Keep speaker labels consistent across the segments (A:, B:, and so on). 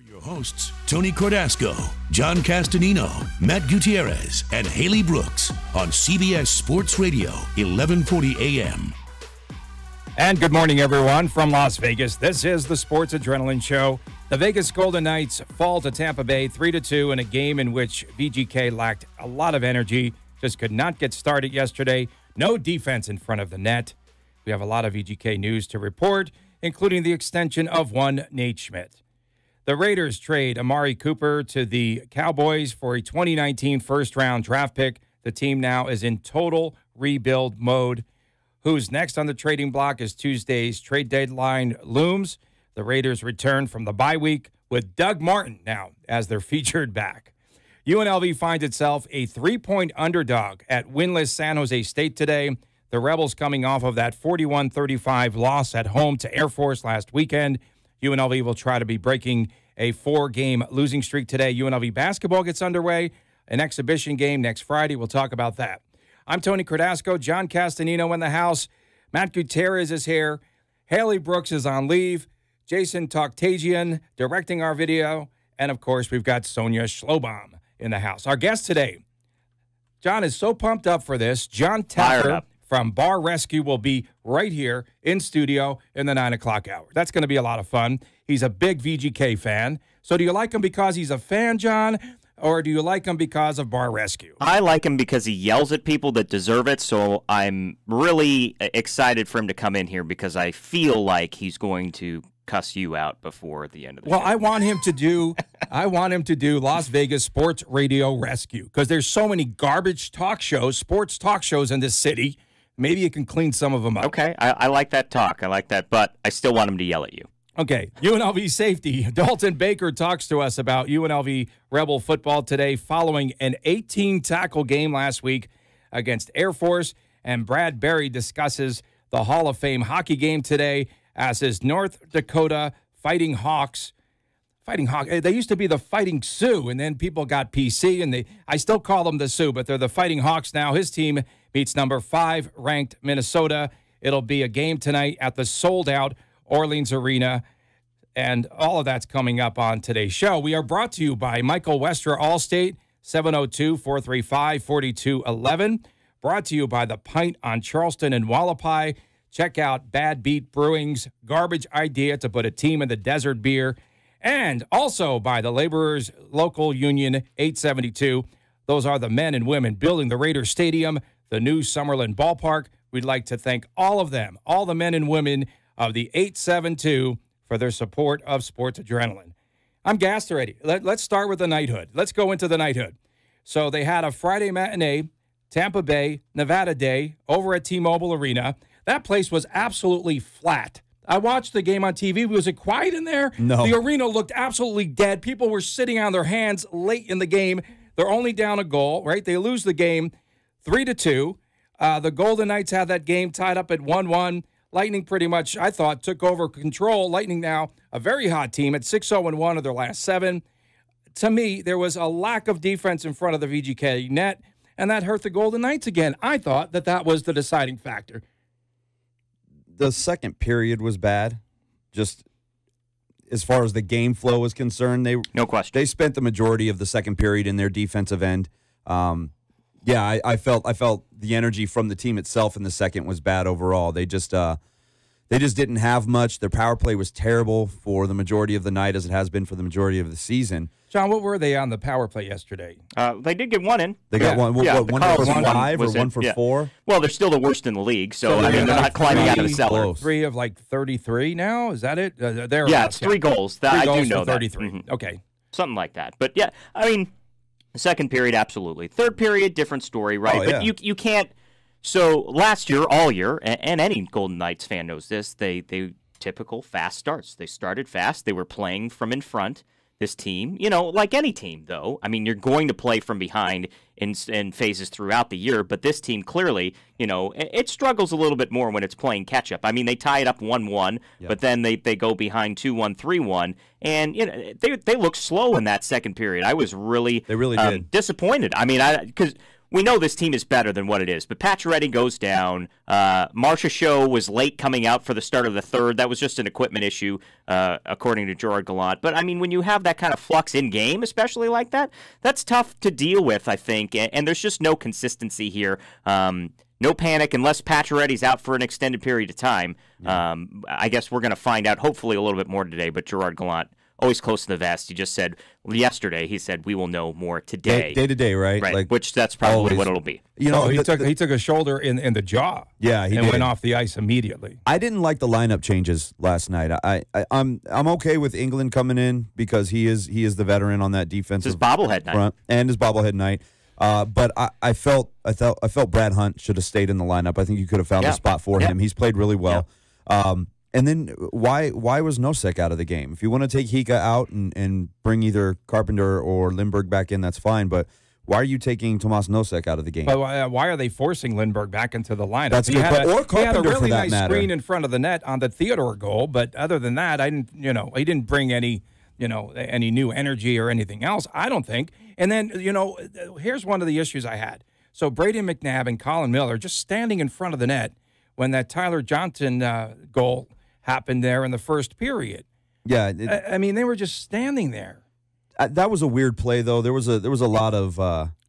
A: Your hosts, Tony Cordasco, John Castanino, Matt Gutierrez, and Haley Brooks on CBS Sports Radio, 1140 AM.
B: And good morning, everyone, from Las Vegas. This is the Sports Adrenaline Show. The Vegas Golden Knights fall to Tampa Bay 3-2 in a game in which VGK lacked a lot of energy, just could not get started yesterday. No defense in front of the net. We have a lot of VGK news to report, including the extension of one Nate Schmidt. The Raiders trade Amari Cooper to the Cowboys for a 2019 first-round draft pick. The team now is in total rebuild mode. Who's next on the trading block as Tuesday's trade deadline looms? The Raiders return from the bye week with Doug Martin now as their featured back. UNLV finds itself a 3-point underdog at winless San Jose State today. The Rebels coming off of that 41-35 loss at home to Air Force last weekend. UNLV will try to be breaking a 4-game losing streak today. UNLV basketball gets underway, an exhibition game next Friday. We'll talk about that. I'm Tony Cordasco, John Castanino in the house. Matt Gutierrez is here. Haley Brooks is on leave. Jason Toktagian directing our video. And, of course, we've got Sonia Schlobaum in the house. Our guest today, John is so pumped up for this. John Teffer from Bar Rescue will be right here in studio in the 9 o'clock hour. That's going to be a lot of fun. He's a big VGK fan. So do you like him because he's a fan, John, or do you like him because of Bar Rescue?
C: I like him because he yells at people that deserve it, so I'm really excited for him to come in here because I feel like he's going to cuss you out before the end of the show.
B: Well, I want him to do Las Vegas Sports Radio Rescue because there's so many garbage talk shows, sports talk shows in this city. Maybe you can clean some of them up.
C: Okay, I like that talk. I like that, but I still want him to yell at you.
B: Okay, UNLV safety. Dalton Baker talks to us about UNLV Rebel football today following an 18-tackle game last week against Air Force. And Brad Berry discusses the Hall of Fame hockey game today, as is North Dakota Fighting Hawks. They used to be the Fighting Sioux, and then people got PC, and I still call them the Sioux, but they're the Fighting Hawks now. His team beats number 5 ranked Minnesota. It'll be a game tonight at the sold-out Orleans Arena, and all of that's coming up on today's show. We are brought to you by Michael Westra Allstate, 702-435-4211. Brought to you by The Pint on Charleston and Wallapai. Check out Bad Beat Brewing's garbage idea to put a team in the desert beer. And also by the Laborers Local Union 872. Those are the men and women building the Raiders Stadium, the new Summerlin Ballpark. We'd like to thank all of them, all the men and women of the 872 for their support of Sports Adrenaline. I'm gassed already. Let's start with the knighthood. Let's go into the knighthood. So they had a Friday matinee, Tampa Bay, Nevada Day, over at T-Mobile Arena. That place was absolutely flat. I watched the game on TV. Was it quiet in there?
D: No.
B: The arena looked absolutely dead. People were sitting on their hands late in the game. They're only down a goal, right? They lose the game 3-2. The Golden Knights had that game tied up at 1-1. Lightning pretty much, I thought, took over control. Lightning now a very hot team at 6-0-1 of their last 7. To me, there was a lack of defense in front of the VGK net, and that hurt the Golden Knights again. I thought that was the deciding factor.
D: The second period was bad, just as far as the game flow was concerned.
C: No question.
D: They spent the majority of the second period in their defensive end. I felt the energy from the team itself in the second was bad overall. They just didn't have much. Their power play was terrible for the majority of the night, as it has been for the majority of the season.
B: John, what were they on the power play yesterday?
C: They did get one in.
D: They got one. One for 5 or one for 4?
C: Well, they're still the worst in the league, so they're not climbing out of the cellar.
B: 3 of 33 now? Is that it?
C: It's 3 goals. I do know that.
B: 33. Mm-hmm. Okay.
C: Something like that. But, yeah, I mean, the second period, absolutely. Third period, different story, right? But you can't. So last year, all year, and any Golden Knights fan knows this, they typical fast starts. They started fast. They were playing from in front. This team, like any team, though, I mean, you're going to play from behind in phases throughout the year, but this team clearly, it struggles a little bit more when it's playing catch-up. I mean, they tie it up 1-1, but then they go behind 2-1, 3-1, and they look slow in that second period. I was really
D: did.
C: disappointed. I mean, because we know this team is better than what it is, but Pacioretty goes down. Marcia Show was late coming out for the start of the third. That was just an equipment issue, according to Gerard Gallant. But, I mean, when you have that kind of flux in game, especially like that, that's tough to deal with, I think. And there's just no consistency here. No panic unless Pacioretty's out for an extended period of time. I guess we're going to find out hopefully a little bit more today, but Gerard Gallant, always close to the vest. He just said yesterday, he said, we will know more today.
D: Day to day, right?
C: Right, which that's probably
D: always
C: what it'll be.
B: He took a shoulder in the jaw.
D: Yeah, he
B: and
D: did.
B: Went off the ice immediately.
D: I didn't like the lineup changes last night. I'm okay with England coming in because he is the veteran on that defensive
C: his bobblehead night.
D: front and his bobblehead night. But I felt Brad Hunt should have stayed in the lineup. I think you could have found a spot for him. He's played really well. And then why was Nosek out of the game? If you want to take Hika out and bring either Carpenter or Lindbergh back in, that's fine. But why are you taking Tomas Nosek out of the game?
B: But why are they forcing Lindbergh back into the lineup?
D: That's good. Or Carpenter,
B: he had a really
D: for that
B: nice
D: matter.
B: screen in front of the net on the Theodore goal. But other than that, he didn't bring any new energy or anything else, I don't think. And then, here's one of the issues I had. So Brady McNabb and Colin Miller just standing in front of the net when that Tyler Johnson goal happened there in the first period.
D: Yeah.
B: They were just standing there.
D: That was a weird play, though. There was a lot of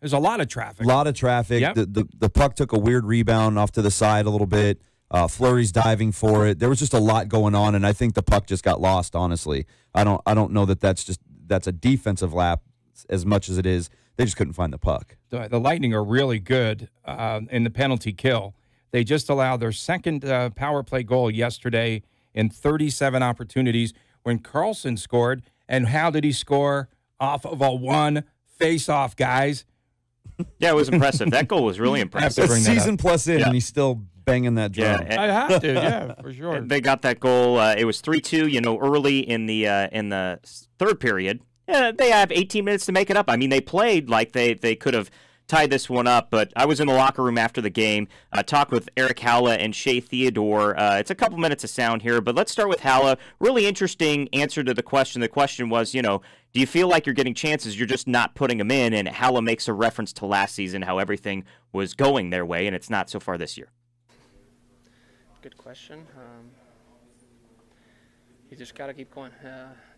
B: there's a lot of traffic.
D: A lot of traffic.
B: Yep.
D: The puck took a weird rebound off to the side a little bit. Fleury's diving for it. There was just a lot going on, and I think the puck just got lost, honestly. I don't know that's a defensive lap as much as it is. They just couldn't find the puck.
B: The Lightning are really good in the penalty kill. They just allowed their second power play goal yesterday in 37 opportunities when Carlson scored. And how did he score? Off of a one face-off, guys.
C: Yeah, it was impressive. That goal was really impressive.
D: A season plus in, and he's still banging that drum.
B: I have to, for sure.
C: They got that goal. It was 3-2, early in the third period. They have 18 minutes to make it up. I mean, they played like they could have tied this one up, but I was in the locker room after the game, talked with Eric Halla and Shea Theodore. It's a couple minutes of sound here, but let's start with Halla. Really interesting answer to the question. The question was, do you feel like you're getting chances, you're just not putting them in? And Halla makes a reference to last season, how everything was going their way, and it's not so far this year.
E: Good question. You just got to keep going.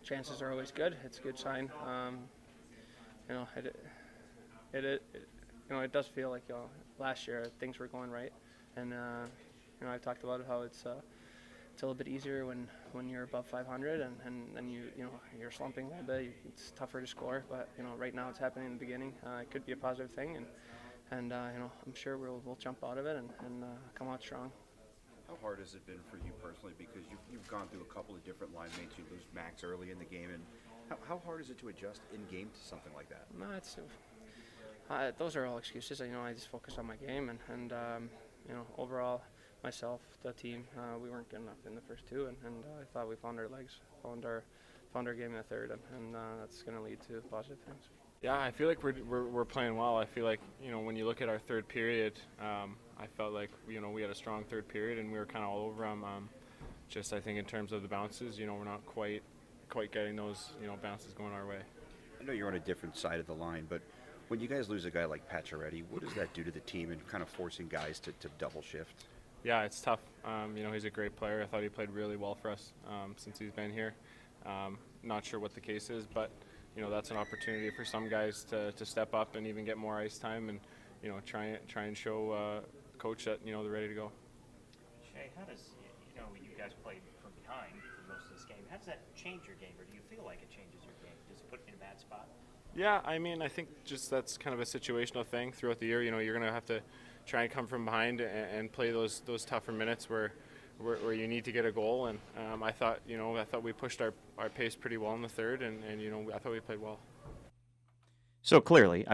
E: Chances are always good. It's a good sign. It does feel like last year things were going right, and I've talked about how it's a little bit easier when you're above 500, and then you're slumping a little bit. It's tougher to score, but right now it's happening in the beginning. It could be a positive thing, and I'm sure we'll jump out of it and come out strong.
F: How hard has it been for you personally? Because you've gone through a couple of different line mates. You lose Max early in the game, and how hard is it to adjust in game to something like that?
E: No, it's. Those are all excuses. I just focus on my game, and overall, myself, the team, we weren't good enough in the first two, and I thought we found our legs, found our game in the third, and that's going to lead to positive things.
G: Yeah, I feel like we're playing well. I feel like when you look at our third period, I felt like we had a strong third period, and we were kind of all over them. Just I think in terms of the bounces, we're not quite getting those bounces going our way.
F: I know you're on a different side of the line, but when you guys lose a guy like Pacioretty, what does that do to the team and kind of forcing guys to double shift?
G: Yeah, it's tough. He's a great player. I thought he played really well for us since he's been here. Not sure what the case is, but that's an opportunity for some guys to step up and even get more ice time and try and show coach that they're ready to go.
C: Shea, how does you guys played from behind for most of this game? How does that change your game, or do you feel like it changes your game? Does it put you in a bad spot?
G: Yeah, I think just that's kind of a situational thing throughout the year. You're going to have to try and come from behind and play those tougher minutes where you need to get a goal. And I thought we pushed our pace pretty well in the third, and I thought we played well.
C: So clearly,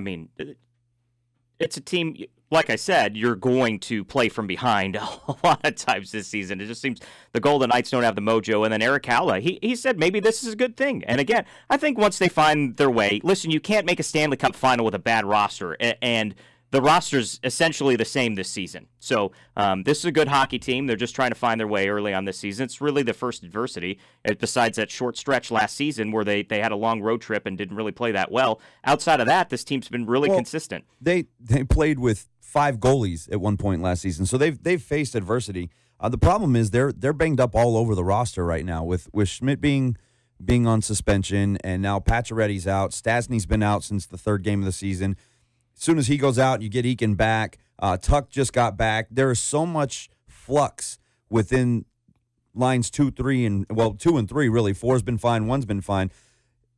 C: it's a team, like I said, you're going to play from behind a lot of times this season. It just seems the Golden Knights don't have the mojo. And then Eric Halla, he said maybe this is a good thing. And again, I think once they find their way, listen, you can't make a Stanley Cup final with a bad roster. And the roster's essentially the same this season. So this is a good hockey team. They're just trying to find their way early on this season. It's really the first adversity, besides that short stretch last season where they had a long road trip and didn't really play that well. Outside of that, this team's been really consistent.
D: They played with 5 goalies at one point last season, so they've faced adversity. The problem is they're banged up all over the roster right now with Schmidt being on suspension, and now Pacioretty's out. Stasny's been out since the 3rd game of the season. As soon as he goes out, you get Eakin back. Tuck just got back. There is so much flux within lines 2, 3, and 2 and 3 really. 4's been fine, 1's been fine.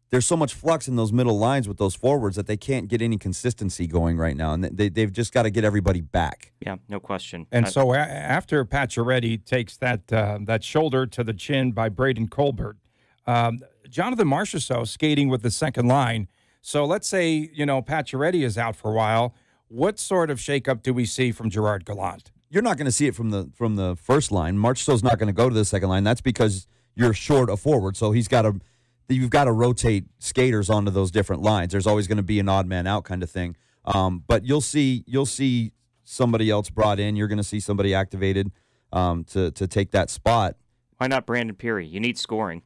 D: There's so much flux in those middle lines with those forwards that they can't get any consistency going right now, and they've just got to get everybody back.
C: Yeah, no question.
B: And so after Pacioretty takes that shoulder to the chin by Braden Colbert, Jonathan Marchessault skating with the second line. So let's say, Pacioretty is out for a while. What sort of shakeup do we see from Gerard Gallant?
D: You're not going to see it from the first line. Marchessault's not going to go to the second line. That's because you're short a forward, so you've got to rotate skaters onto those different lines. There's always going to be an odd man out kind of thing. But you'll see somebody else brought in. You're going to see somebody activated to take that spot.
C: Why not Brandon Peary? You need scoring.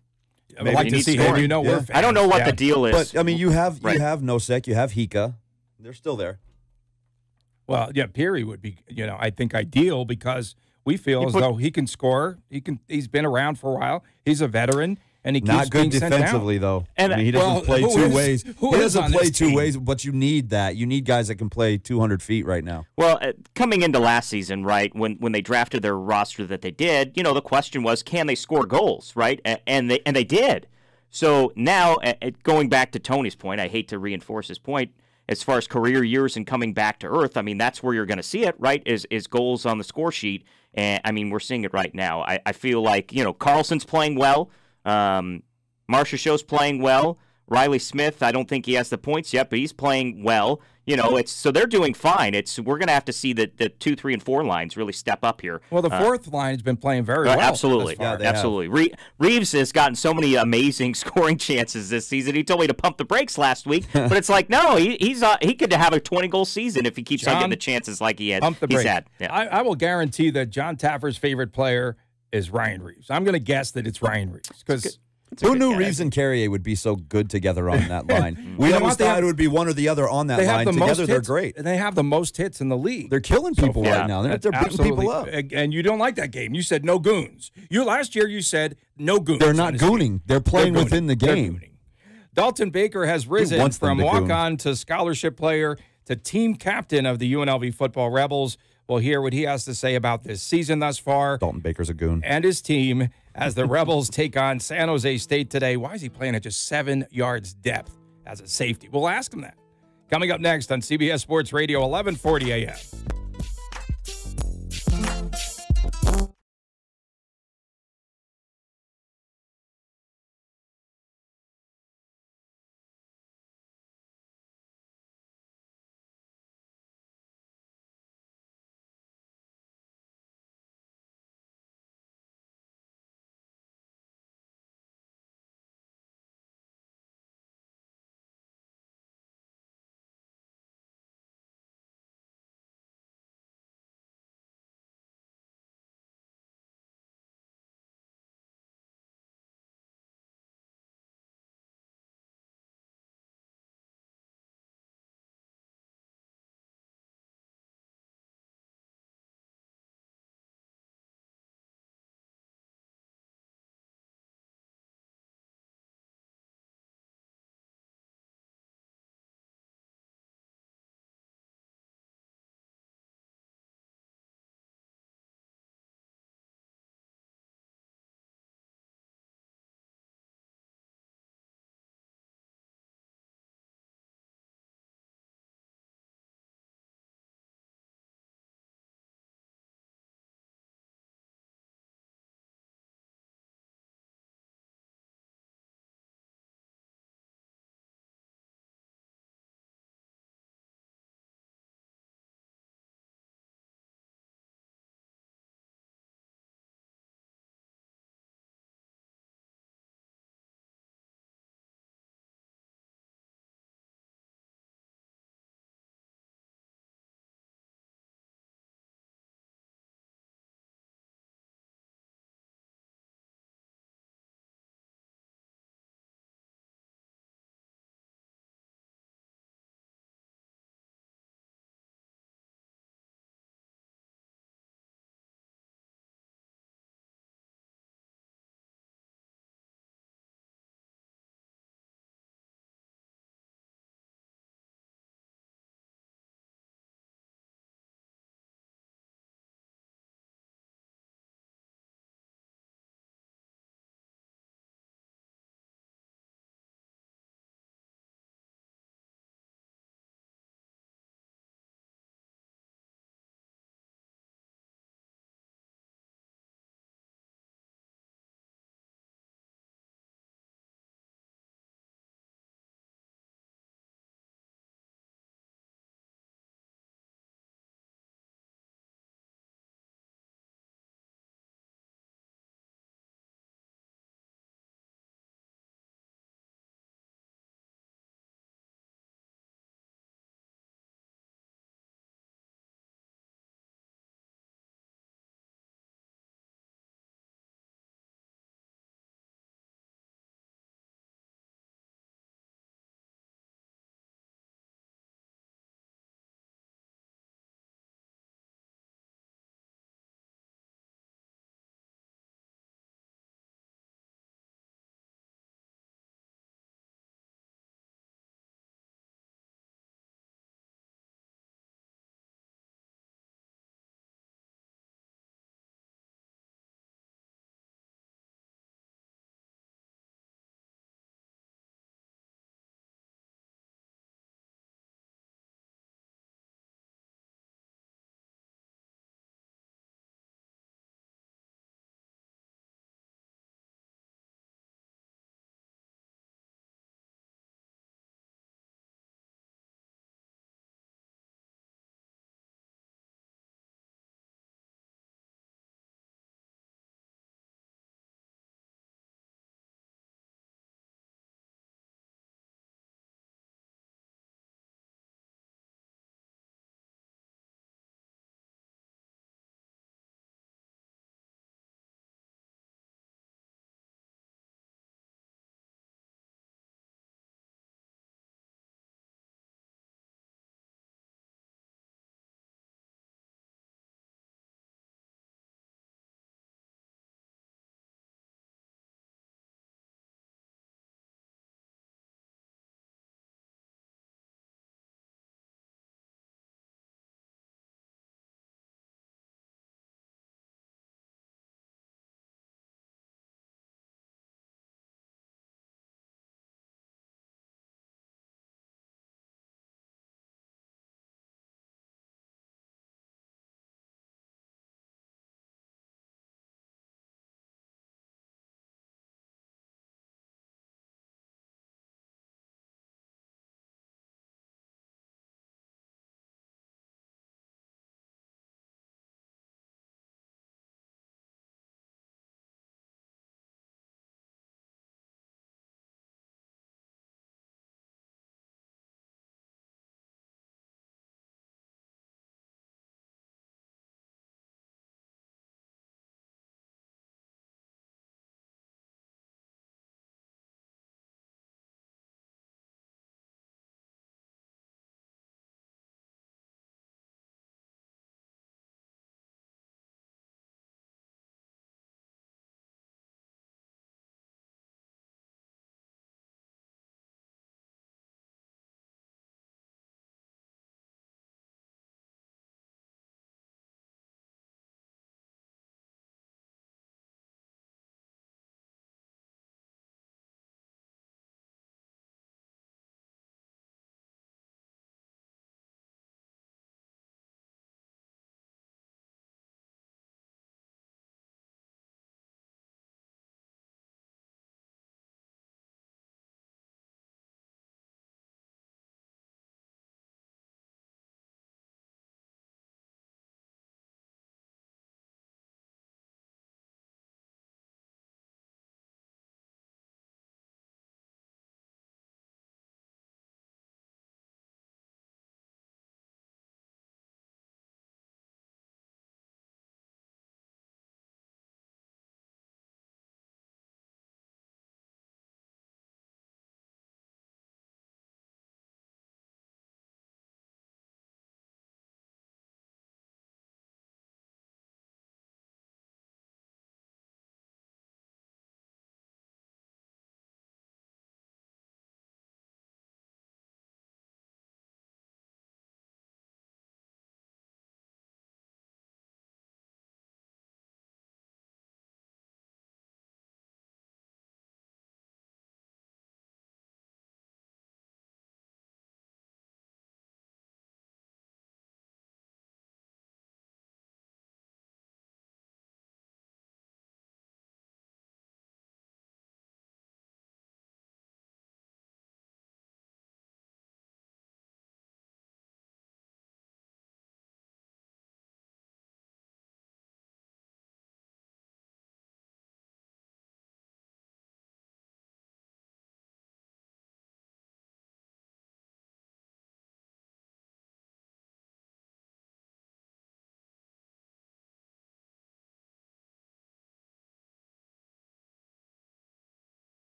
B: I would like to see him. We're fans.
C: I don't know what the deal is.
D: But, you have Nosek, you have Hika. They're still there.
B: Well, yeah, Peary would be, I think ideal because we feel as though he can score. He's been around for a while. He's a veteran. And he keeps
D: not good
B: being
D: defensively, though. And he doesn't play two ways. He doesn't play two ways, but you need that. You need guys that can play 200 feet right now.
C: Well, coming into last season, right, when they drafted their roster that they did, the question was, can they score goals, right? And they did. So now, going back to Tony's point, I hate to reinforce his point, as far as career years and coming back to earth, I mean, that's where you're going to see it, right, is goals on the score sheet. And, I mean, we're seeing it right now. I feel like, Carlson's playing well. Marchessault's playing well. Riley Smith, I don't think he has the points yet, but he's playing well. So they're doing fine. We're going to have to see the 2, 3, and 4 lines really step up here.
B: Well, the 4th line has been playing very well.
C: Absolutely, absolutely. Reeves has gotten so many amazing scoring chances this season. He told me to pump the brakes last week, but it's like no, he could have a 20-goal season if he keeps on getting the chances like he's had. Yeah.
B: I will guarantee that John Taffer's favorite player is Ryan Reeves. I'm going to guess that it's Ryan Reeves because.
D: Who knew Reeves and Carrier would be so good together on that line? We always thought it would be one or the other on that line. Together, they're great.
B: And they have the most hits in the league.
D: They're killing people right now. They're beating people up.
B: And you don't like that game. You said no goons. Last year you said no goons.
D: They're not gooning. They're playing within the game.
B: Dalton Baker has risen from walk-on to scholarship player to team captain of the UNLV football Rebels. We'll hear what he has to say about this season thus far.
D: Dalton Baker's a goon.
B: And his team as the Rebels take on San Jose State today. Why is he playing at just 7 yards depth as a safety? We'll ask him that. Coming up next on CBS Sports Radio, 1140 a.m.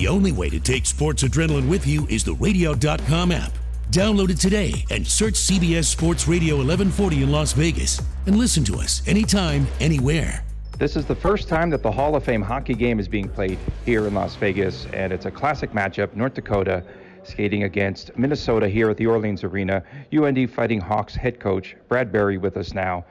A: The only way to take sports adrenaline with you is the radio.com app. Download it today and search CBS Sports Radio 1140 in Las Vegas and listen to us anytime, anywhere.
B: This is the first time that the Hall of Fame hockey game is being played here in Las Vegas, and it's a classic matchup. North Dakota skating against Minnesota here at the Orleans Arena. UND Fighting Hawks head coach Brad Berry with us now.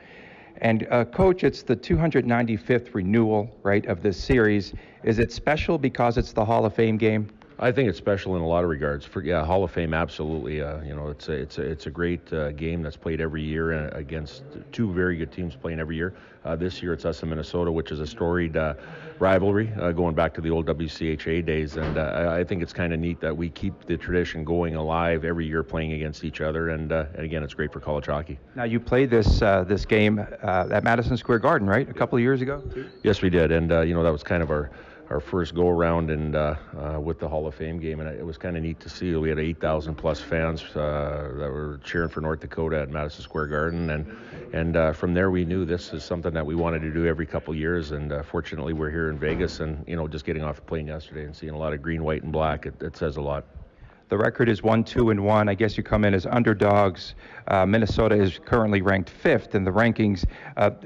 B: And Coach, it's the 295th renewal, right, of this series. Is it special because it's the Hall of Fame game?
H: I think it's special in a lot of regards. Hall of Fame, absolutely. It's a great game that's played every year against two very good teams playing every year. This year it's us and Minnesota, which is a storied rivalry going back to the old WCHA days. And I think it's kind of neat that we keep the tradition going alive every year, playing against each other. And again, it's great for college hockey.
B: Now you played this game at Madison Square Garden, right? A couple of years ago.
H: Yes, we did. And that was kind of our first go around and with the Hall of Fame game, and it was kind of neat to see. We had 8,000 plus fans that were cheering for North Dakota at Madison Square Garden, and from there we knew this is something that we wanted to do every couple years. And fortunately, we're here in Vegas, and just getting off the plane yesterday and seeing a lot of green, white, and black, it says a lot.
B: The record is 1-2-1. I guess you come in as underdogs. Minnesota is currently ranked 5th in the rankings.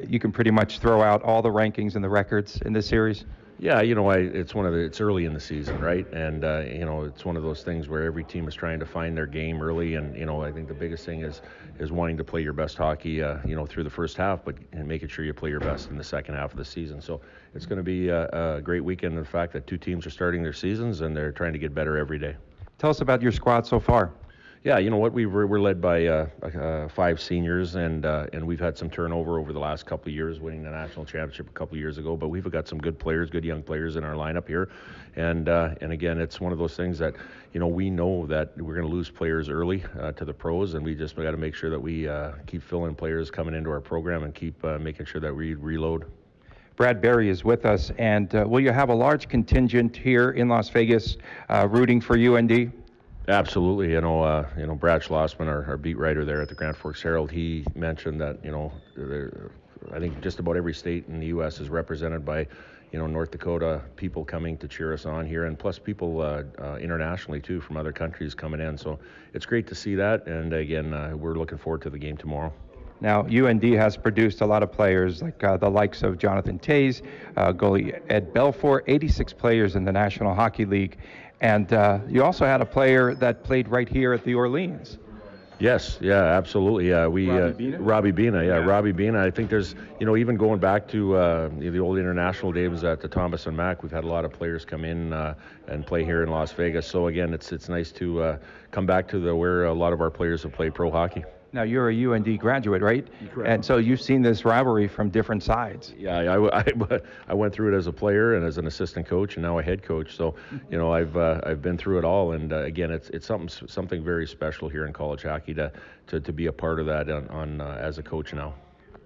B: You can pretty much throw out all the rankings and the records in this series.
H: Yeah, it's early in the season, right? And it's one of those things where every team is trying to find their game early, and I think the biggest thing is wanting to play your best hockey, through the first half, and making sure you play your best in the second half of the season. So it's going to be a great weekend. The fact that two teams are starting their seasons and they're trying to get better every day.
B: Tell us about your squad so far.
H: Yeah, we're led by 5 seniors, and we've had some turnover over the last couple of years, winning the national championship a couple of years ago. But we've got some good players, good young players in our lineup here, and again, it's one of those things that we know that we're going to lose players early to the pros, and we just got to make sure that we keep filling players coming into our program and keep making sure that we reload.
B: Brad Berry is with us, and will you have a large contingent here in Las Vegas rooting for UND?
H: Absolutely. Brad Schlossman, our beat writer there at the Grand Forks Herald, he mentioned that, I think just about every state in the U.S. is represented by, North Dakota people coming to cheer us on here, and plus people internationally, too, from other countries coming in. So it's great to see that, and again, we're looking forward to the game tomorrow.
B: Now, UND has produced a lot of players like the likes of Jonathan Toews, goalie Ed Belfour, 86 players in the National Hockey League. And you also had a player that played right here at the Orleans.
H: Yes, yeah, absolutely. Robbie Bina. Robbie Bina. I think there's, even going back to the old international days at the Thomas and Mack, we've had a lot of players come in and play here in Las Vegas. So again, it's nice to come back to where a lot of our players have played pro hockey.
B: Now, you're a UND graduate, right?
H: Correct.
B: And so you've seen this rivalry from different sides.
H: Yeah, I went through it as a player and as an assistant coach, and now a head coach. So, I've been through it all. And again, it's something very special here in college hockey to be a part of that on as a coach now.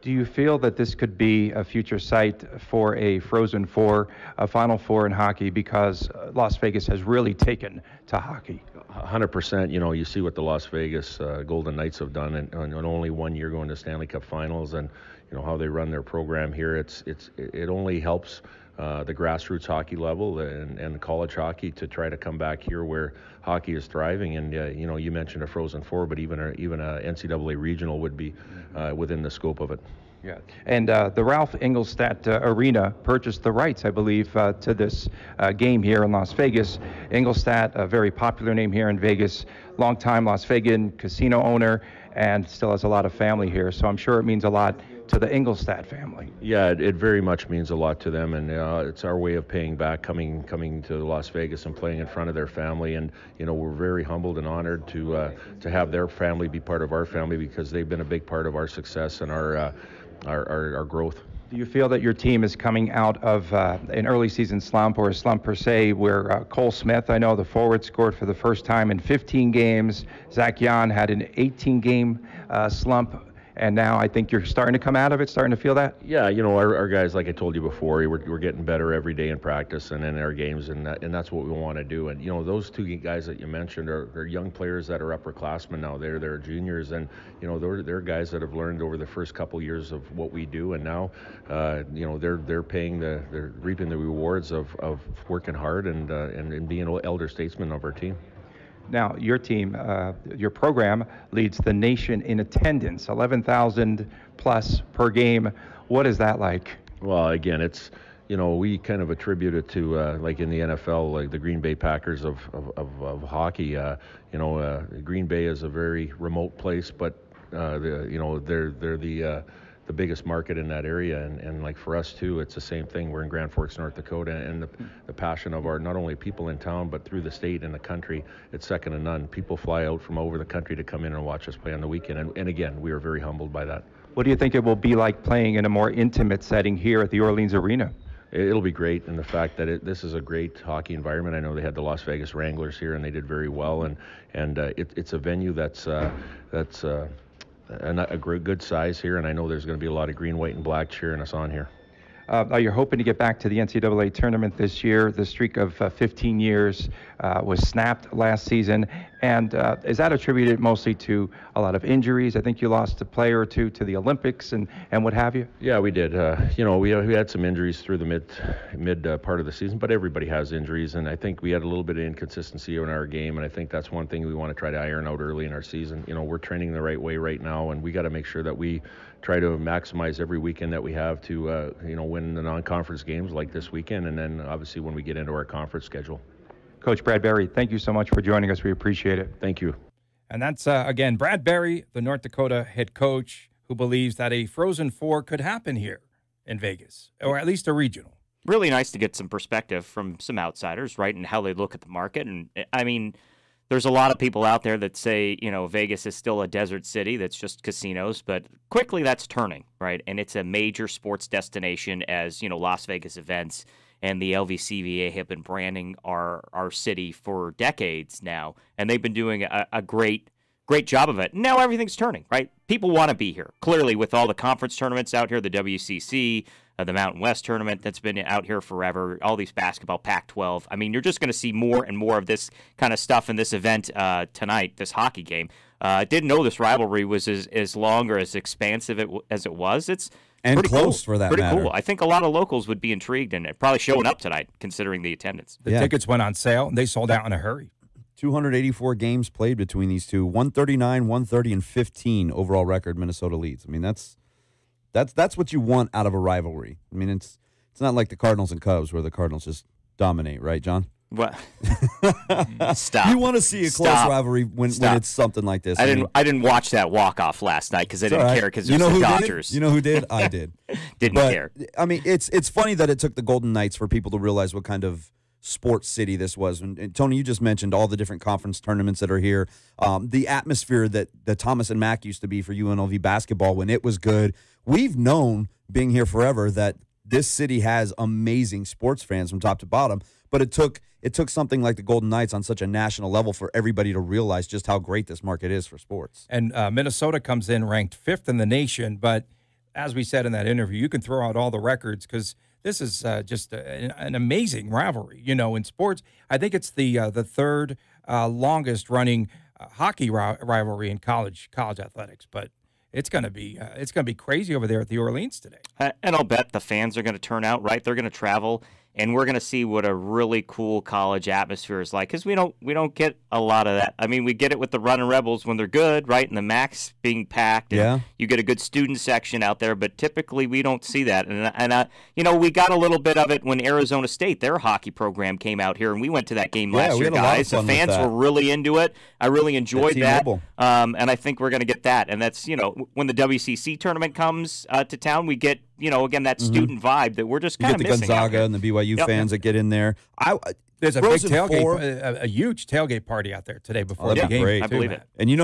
B: Do you feel that this could be a future site for a Frozen Four, a Final Four in hockey, because Las Vegas has really taken to hockey?
H: 100%. You see what the Las Vegas Golden Knights have done in only 1 year going to Stanley Cup Finals, and how they run their program here. It only helps the grassroots hockey level and college hockey to try to come back here where hockey is thriving. And you mentioned a Frozen Four, but even a NCAA regional would be within the scope of it.
B: Yeah, and the Ralph Engelstad Arena purchased the rights, I believe, to this game here in Las Vegas. Engelstad, a very popular name here in Vegas, longtime Las Vegas casino owner, and still has a lot of family here. So I'm sure it means a lot to the Engelstad family.
H: Yeah, it very much means a lot to them, and it's our way of paying back, coming to Las Vegas and playing in front of their family. And we're very humbled and honored to have their family be part of our family, because they've been a big part of our success and our growth.
B: Do you feel that your team is coming out of an early season slump, or a slump per se, where Cole Smith, I know the forward, scored for the first time in 15 games. Zach Yan had an 18-game slump,
I: and now I think you're starting to come out of it, starting to feel that?
H: Yeah, our guys, like I told you before, we're getting better every day in practice and in our games, and that's what we want to do. And those two guys that you mentioned are young players that are upperclassmen now. They're juniors, and they're guys that have learned over the first couple years of what we do, and now they're reaping the rewards of working hard and being elder statesmen of our team.
I: Now, your team, your program leads the nation in attendance, 11,000 plus per game. What is that like? Well, again, it's, we kind of attribute it to, like in the NFL, like the Green Bay Packers of hockey. Green Bay is a very remote place, but they're the biggest market in that area, and like for us too, it's the same thing. We're in Grand Forks, North Dakota, and the passion of our not only people in town but through the state and the country, it's second to none. People fly out from over the country to come in and watch us play on the weekend, and again, we are very humbled by that. What do you think it will be like playing in a more intimate setting here at the Orleans Arena? It'll be great, and the fact that this is a great hockey environment. I know they had the Las Vegas Wranglers here, and they did very well, and it's a venue that's a good size here, and I know there's going to be a lot of green, white, and black cheering us on here. You're hoping to get back to the NCAA tournament this year. The streak of 15 years was snapped last season, and is that attributed mostly to a lot of injuries? I think you lost a player or two to the Olympics and what have you. Yeah, we did. We had some injuries through the mid part of the season, but everybody has injuries, and I think we had a little bit of inconsistency in our game, and I think that's one thing we want to try to iron out early in our season. We're training the right way right now, and we got to make sure that we try to maximize every weekend that we have to win the non-conference games like this weekend, and then obviously when we get into our conference schedule. Coach Brad Berry, thank you so much for joining us. We appreciate it. Thank you.
B: And that's, again, Brad Berry, the North Dakota head coach, who believes that a Frozen Four could happen here in Vegas, or at least a regional.
C: Really nice to get some perspective from some outsiders, right, and how they look at the market. And, I mean, there's a lot of people out there that say, Vegas is still a desert city that's just casinos, but quickly that's turning, right? And it's a major sports destination as, Las Vegas events and the LVCVA have been branding our city for decades now, and they've been doing a great job of it. Now everything's turning, right? People want to be here. Clearly, with all the conference tournaments out here, the WCC, the Mountain West tournament that's been out here forever, all these basketball, Pac-12. I mean, you're just going to see more and more of this kind of stuff in this event tonight, this hockey game. Didn't know this rivalry was as long or as expansive as it was. It's
D: and
C: pretty
D: close
C: cool.
D: For that
C: pretty
D: matter.
C: Cool. I think a lot of locals would be intrigued and probably showing up tonight, considering the attendance.
B: The tickets went on sale, and they sold out in a hurry.
D: 284 games played between these two. 139, 130, and 15 overall record Minnesota leads. I mean, that's what you want out of a rivalry. I mean, it's not like the Cardinals and Cubs where the Cardinals just dominate, right, John?
C: What? Stop.
D: You want to see a close rivalry when it's something like this.
C: I didn't watch that walk-off last night because I didn't care because it was the Dodgers.
D: You know who did? I did.
C: Didn't care.
D: I mean, it's funny that it took the Golden Knights for people to realize what kind of sports city this was. And Tony, you just mentioned all the different conference tournaments that are here. The atmosphere that Thomas and Mack used to be for UNLV basketball when it was good. We've known, being here forever, that this city has amazing sports fans from top to bottom, but it took something like the Golden Knights on such a national level for everybody to realize just how great this market is for sports.
B: And Minnesota comes in ranked 5th in the nation, but as we said in that interview, you can throw out all the records because this is just an amazing rivalry, in sports. I think it's the third longest running hockey rivalry in college athletics, but it's going to be crazy over there at the Orleans today.
C: And I'll bet the fans are going to turn out, right? They're going to travel, and we're going to see what a really cool college atmosphere is like because we don't get a lot of that. I mean, we get it with the Runnin' Rebels when they're good, right? And the Max being packed. And you get a good student section out there, but typically we don't see that. And we got a little bit of it when Arizona State, their hockey program, came out here, and we went to that game last year, guys. The fans were really into it. I really enjoyed that. And I think we're going to get that. And that's, when the WCC tournament comes to town, we get, again, that student vibe that we're just kind of missing.
D: You get the Gonzaga and the BYU fans that get in there.
B: There's a big tailgate, a huge tailgate party out there today before the game.
D: Great.
C: I believe it.
D: And they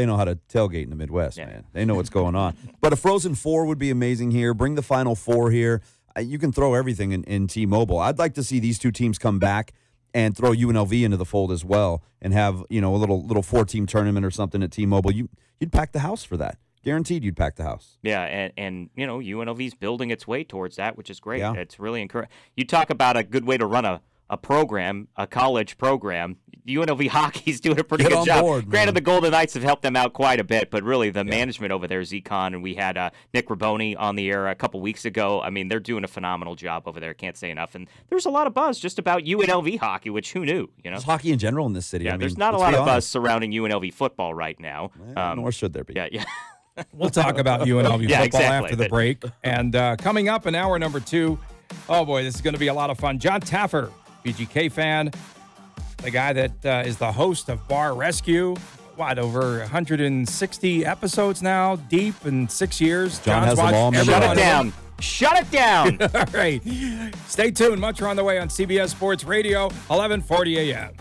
D: know how to tailgate in the Midwest, man. They know what's going on. But a Frozen Four would be amazing here. Bring the Final Four here. You can throw everything in T-Mobile. I'd like to see these two teams come back and throw UNLV into the fold as well and have, a little 4-team tournament or something at T-Mobile. You'd pack the house for that. guaranteed you'd pack the house.
C: Yeah, and UNLV's building its way towards that, which is great.
D: Yeah.
C: It's really encouraging. You talk about a good way to run a program, a college program. UNLV hockey's doing a pretty good job.
D: Board,
C: Granted, the Golden Knights have helped them out quite a bit, but really the management over there is econ, and we had Nick Raboni on the air a couple weeks ago. I mean, they're doing a phenomenal job over there. Can't say enough. And there's a lot of buzz just about UNLV hockey, which who knew?
D: There's hockey in general in this city.
C: Yeah,
D: I mean,
C: there's not a lot of buzz surrounding UNLV football right now.
D: Nor should there be.
C: Yeah.
B: We'll talk about UNLV football
C: exactly.
B: after the break. And coming up in hour number 2, oh boy, this is going to be a lot of fun. John Taffer, VGK fan, the guy that is the host of Bar Rescue. Over 160 episodes now, deep in 6 years.
D: John has them all
C: memorized. Shut it down.
B: All right. Stay tuned. Much are on the way on CBS Sports Radio, 1140 a.m.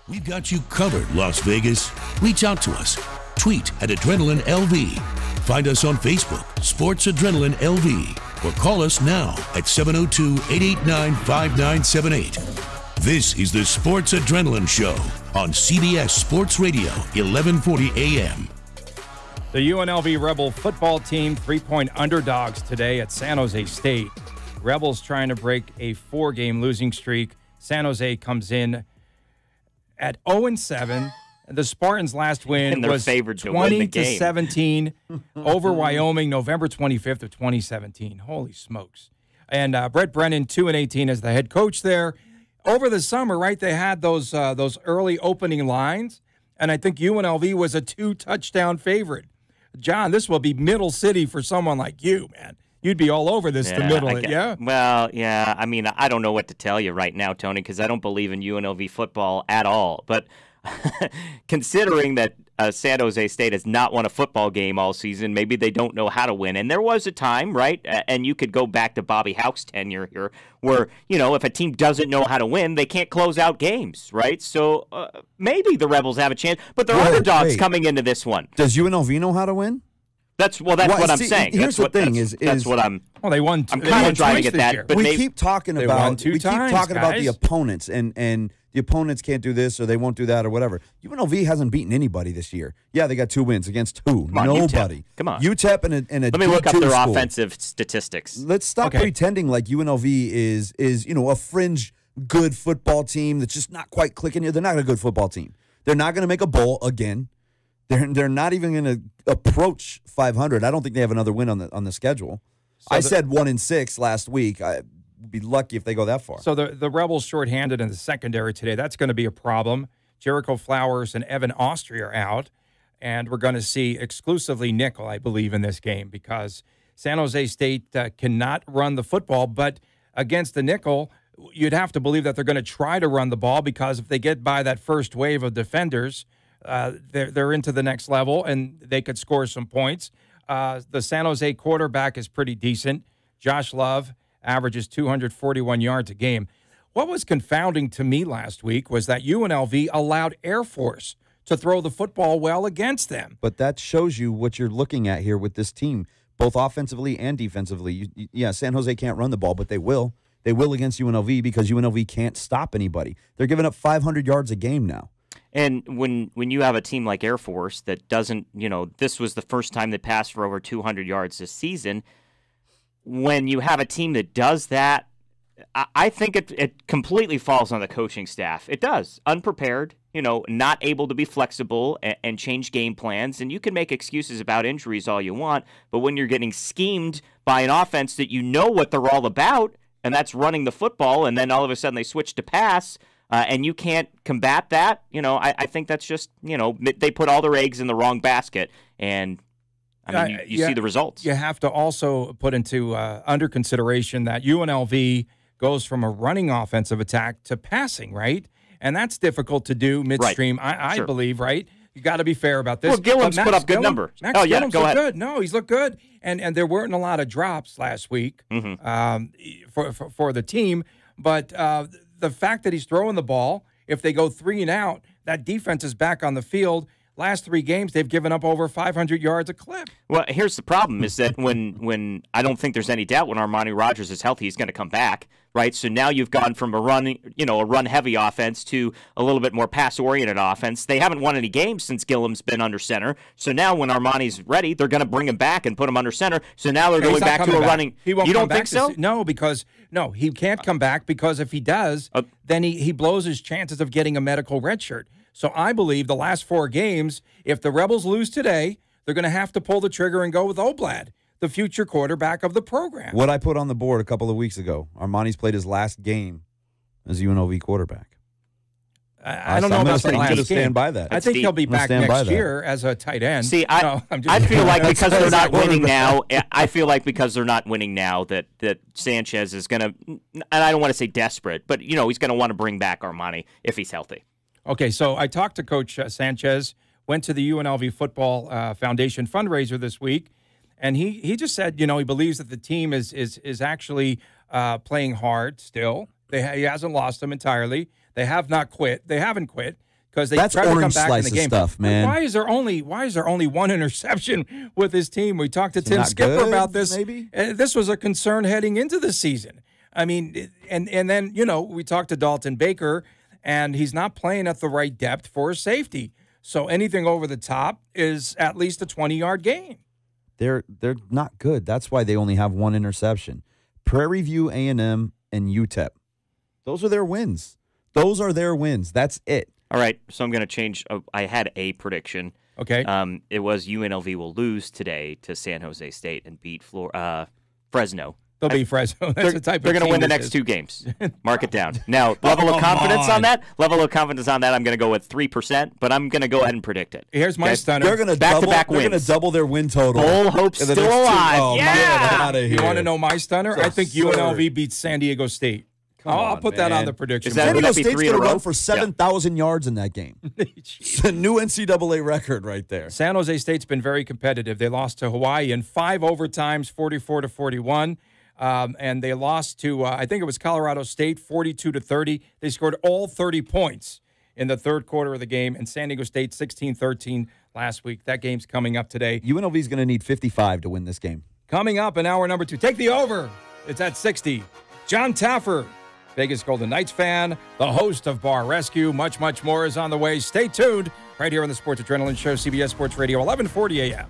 A: We've got you covered, Las Vegas. Reach out to us. Tweet at Adrenaline LV. Find us on Facebook, Sports Adrenaline LV, or call us now at 702-889-5978. This is the Sports Adrenaline Show on CBS Sports Radio, 1140 AM.
B: The UNLV Rebel football team 3-point underdogs today at San Jose State. Rebels trying to break a 4-game losing streak. San Jose comes in at 0-7. The Spartans' last win was 20-17 over Wyoming, November 25th of 2017. Holy smokes. And Brett Brennan, 2-18 as the head coach there. Over the summer, right, they had those early opening lines, and I think UNLV was a 2-touchdown favorite. John, this will be Middle City for someone like you, man. You'd be all over this to middle it, yeah?
C: Well, yeah. I mean, I don't know what to tell you right now, Tony, because I don't believe in UNLV football at all. But considering that San Jose State has not won a football game all season, maybe they don't know how to win. And there was a time, right, and you could go back to Bobby Hauck's tenure here, where, if a team doesn't know how to win, they can't close out games, right? So maybe the Rebels have a chance, but they're underdogs coming into this one.
D: Does UNLV know how to win?
C: That's what I'm saying.
D: Here's the thing: that's
C: what I'm.
B: Well, they won.
C: I'm kind of driving at that, but
D: we keep talking about
B: the
D: opponents, and the opponents can't do this or they won't do that or whatever. UNLV hasn't beaten anybody this year. Yeah, they got 2 wins against who? Nobody.
C: Come on,
D: UTEP and a
C: Let me look up their
D: school.
C: Offensive statistics.
D: Let's stop pretending like UNLV is a fringe good football team that's just not quite clicking here. They're not a good football team. They're not going to make a bowl again. They're not even going to approach 500. I don't think they have another win on the schedule. So I said 1-6 last week. I'd be lucky if they go that far.
B: So the Rebels shorthanded in the secondary today. That's going to be a problem. Jericho Flowers and Evan Austria are out, and we're going to see exclusively nickel, I believe, in this game because San Jose State cannot run the football, but against the nickel, you'd have to believe that they're going to try to run the ball because if they get by that first wave of defenders, they're into the next level, and they could score some points. The San Jose quarterback is pretty decent. Josh Love averages 241 yards a game. What was confounding to me last week was that UNLV allowed Air Force to throw the football well against them.
D: But that shows you what you're looking at here with this team, both offensively and defensively. San Jose can't run the ball, but they will. They will against UNLV because UNLV can't stop anybody. They're giving up 500 yards a game now.
C: And when you have a team like Air Force that doesn't, this was the first time they passed for over 200 yards this season. When you have a team that does that, I think it completely falls on the coaching staff. It does. Unprepared, not able to be flexible and change game plans. And you can make excuses about injuries all you want, but when you're getting schemed by an offense that you know what they're all about, and that's running the football, and then all of a sudden they switch to pass, and you can't combat that, I think that's just, they put all their eggs in the wrong basket, and you see the results.
B: You have to also put into under consideration that UNLV goes from a running offensive attack to passing, right? And that's difficult to do midstream, right. I believe, right? You got to be fair about this.
C: Well, Gillum's put up good numbers.
B: Max Gillum's looked good. No, he's looked good. And there weren't a lot of drops last week for the team, but the fact that he's throwing the ball, if they go 3 and out, that defense is back on the field. Last 3 games, they've given up over 500 yards a clip.
C: Well, here's the problem is that when I don't think there's any doubt when Armani Rogers is healthy, he's going to come back, right? So now you've gone from a run-heavy offense to a little bit more pass-oriented offense. They haven't won any games since Gillum's been under center. So now when Armani's ready, they're going to bring him back and put him under center. So now they're going back to a running.
B: He won't
C: you
B: come
C: don't
B: back
C: think so?
B: No, he can't come back because if he does, then he blows his chances of getting a medical red shirt. So I believe the last 4 games, if the Rebels lose today, they're going to have to pull the trigger and go with Oblad, the future quarterback of the program.
D: What I put on the board a couple of weeks ago, Armani's played his last game as UNLV quarterback.
B: I don't know about the last game.
D: Stand by that.
B: I think he'll be back next year as a tight end.
C: See, I feel like because they're not winning now, that Sanchez is going to, and I don't want to say desperate, but he's going to want to bring back Armani if he's healthy.
B: Okay, so I talked to Coach Sanchez, went to the UNLV Football Foundation fundraiser this week, and he just said, he believes that the team is actually playing hard still. He hasn't lost them entirely. They have not quit. They haven't quit. because they
D: That's
B: tried to come
D: orange
B: back in
D: slice
B: the
D: of
B: game.
D: stuff, man.
B: Why is there only one interception with his team? We talked to Tim
D: not
B: Skipper
D: good,
B: about this.
D: maybe?
B: This was a concern heading into the season. I mean, and then, we talked to Dalton Baker, and he's not playing at the right depth for his safety. So anything over the top is at least a 20-yard gain.
D: They're not good. That's why they only have one interception. Prairie View, A&M, and UTEP. Those are their wins. That's it.
C: All right, so I'm going to change. I had a prediction.
B: Okay.
C: It was UNLV will lose today to San Jose State and beat Fresno.
B: They'll be Fresno. That's the type
C: they're
B: of
C: going to win the
B: team
C: next 2 games. Mark it down. Now, level of confidence on that, I'm going to go with 3%, but I'm going to go ahead and predict it.
B: Here's my stunner.
D: They're going to double their win total.
C: Bowl hopes still alive.
D: Oh,
C: yeah.
D: Get out of here.
B: You want to know my stunner? I think UNLV beats San Diego State. I'll put that on the prediction.
D: San Diego State's going to run for
C: Yeah.
D: 7,000 yards in that game. It's a new NCAA record right there.
B: San Jose State's been very competitive. They lost to Hawaii in 5 overtimes, 44-41. And they lost to, I think it was Colorado State, 42-30. They scored all 30 points in the third quarter of the game, and San Diego State 16-13 last week. That game's coming up today.
D: UNLV is going to need 55 to win this game.
B: Coming up in hour number 2. Take the over. It's at 60. John Taffer, Vegas Golden Knights fan, the host of Bar Rescue. Much, much more is on the way. Stay tuned right here on the Sports Adrenaline Show, CBS Sports Radio, 1140 a.m.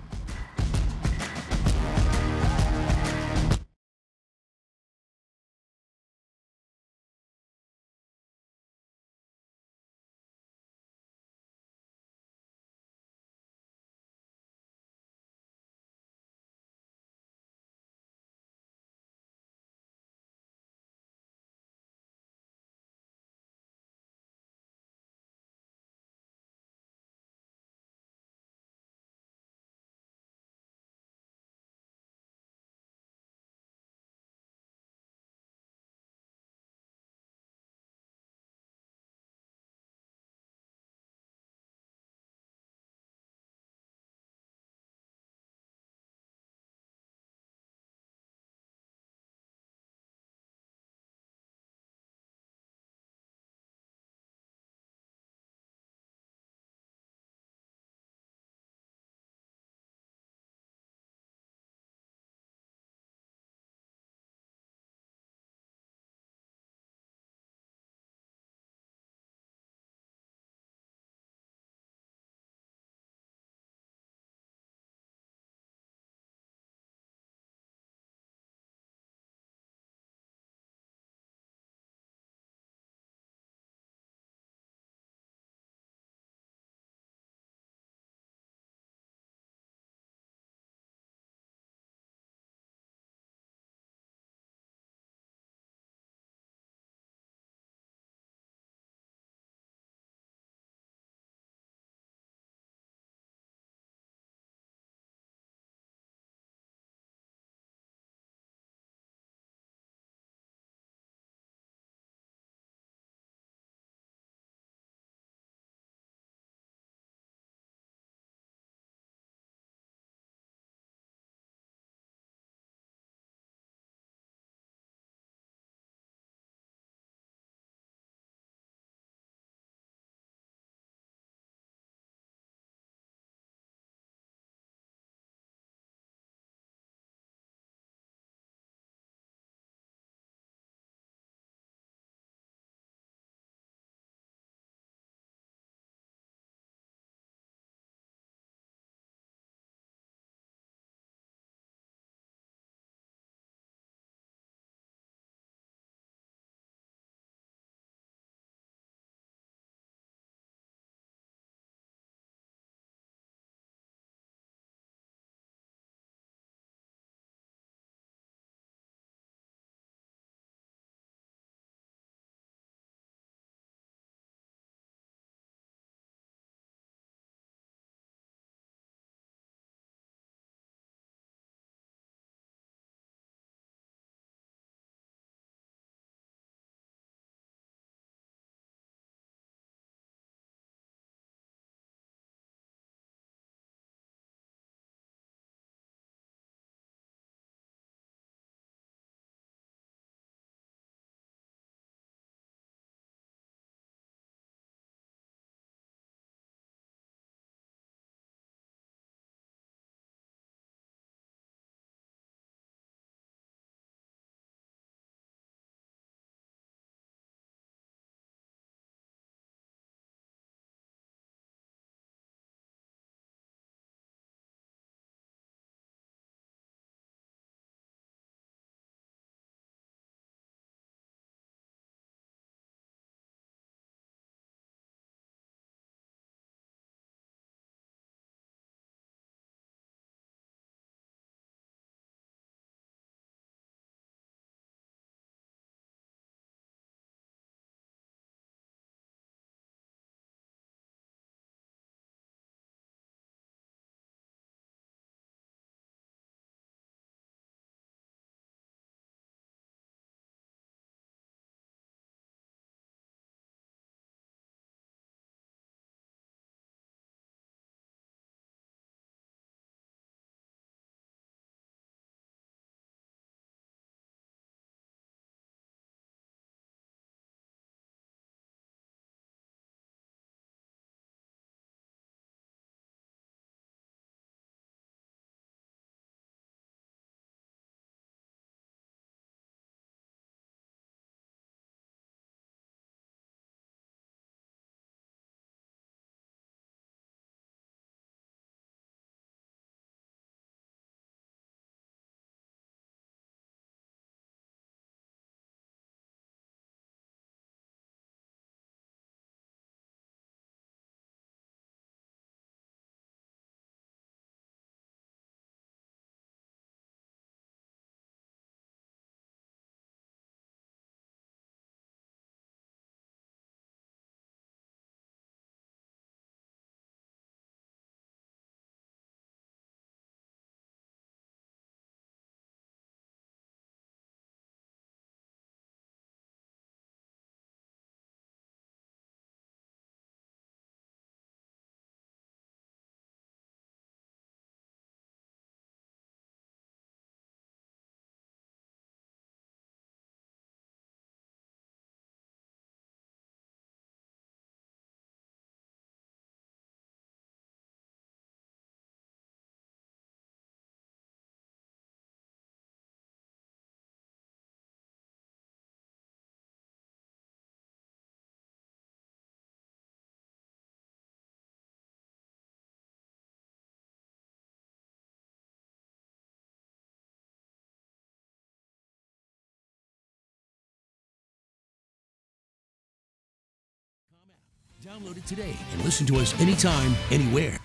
A: Download it today and listen to us anytime, anywhere.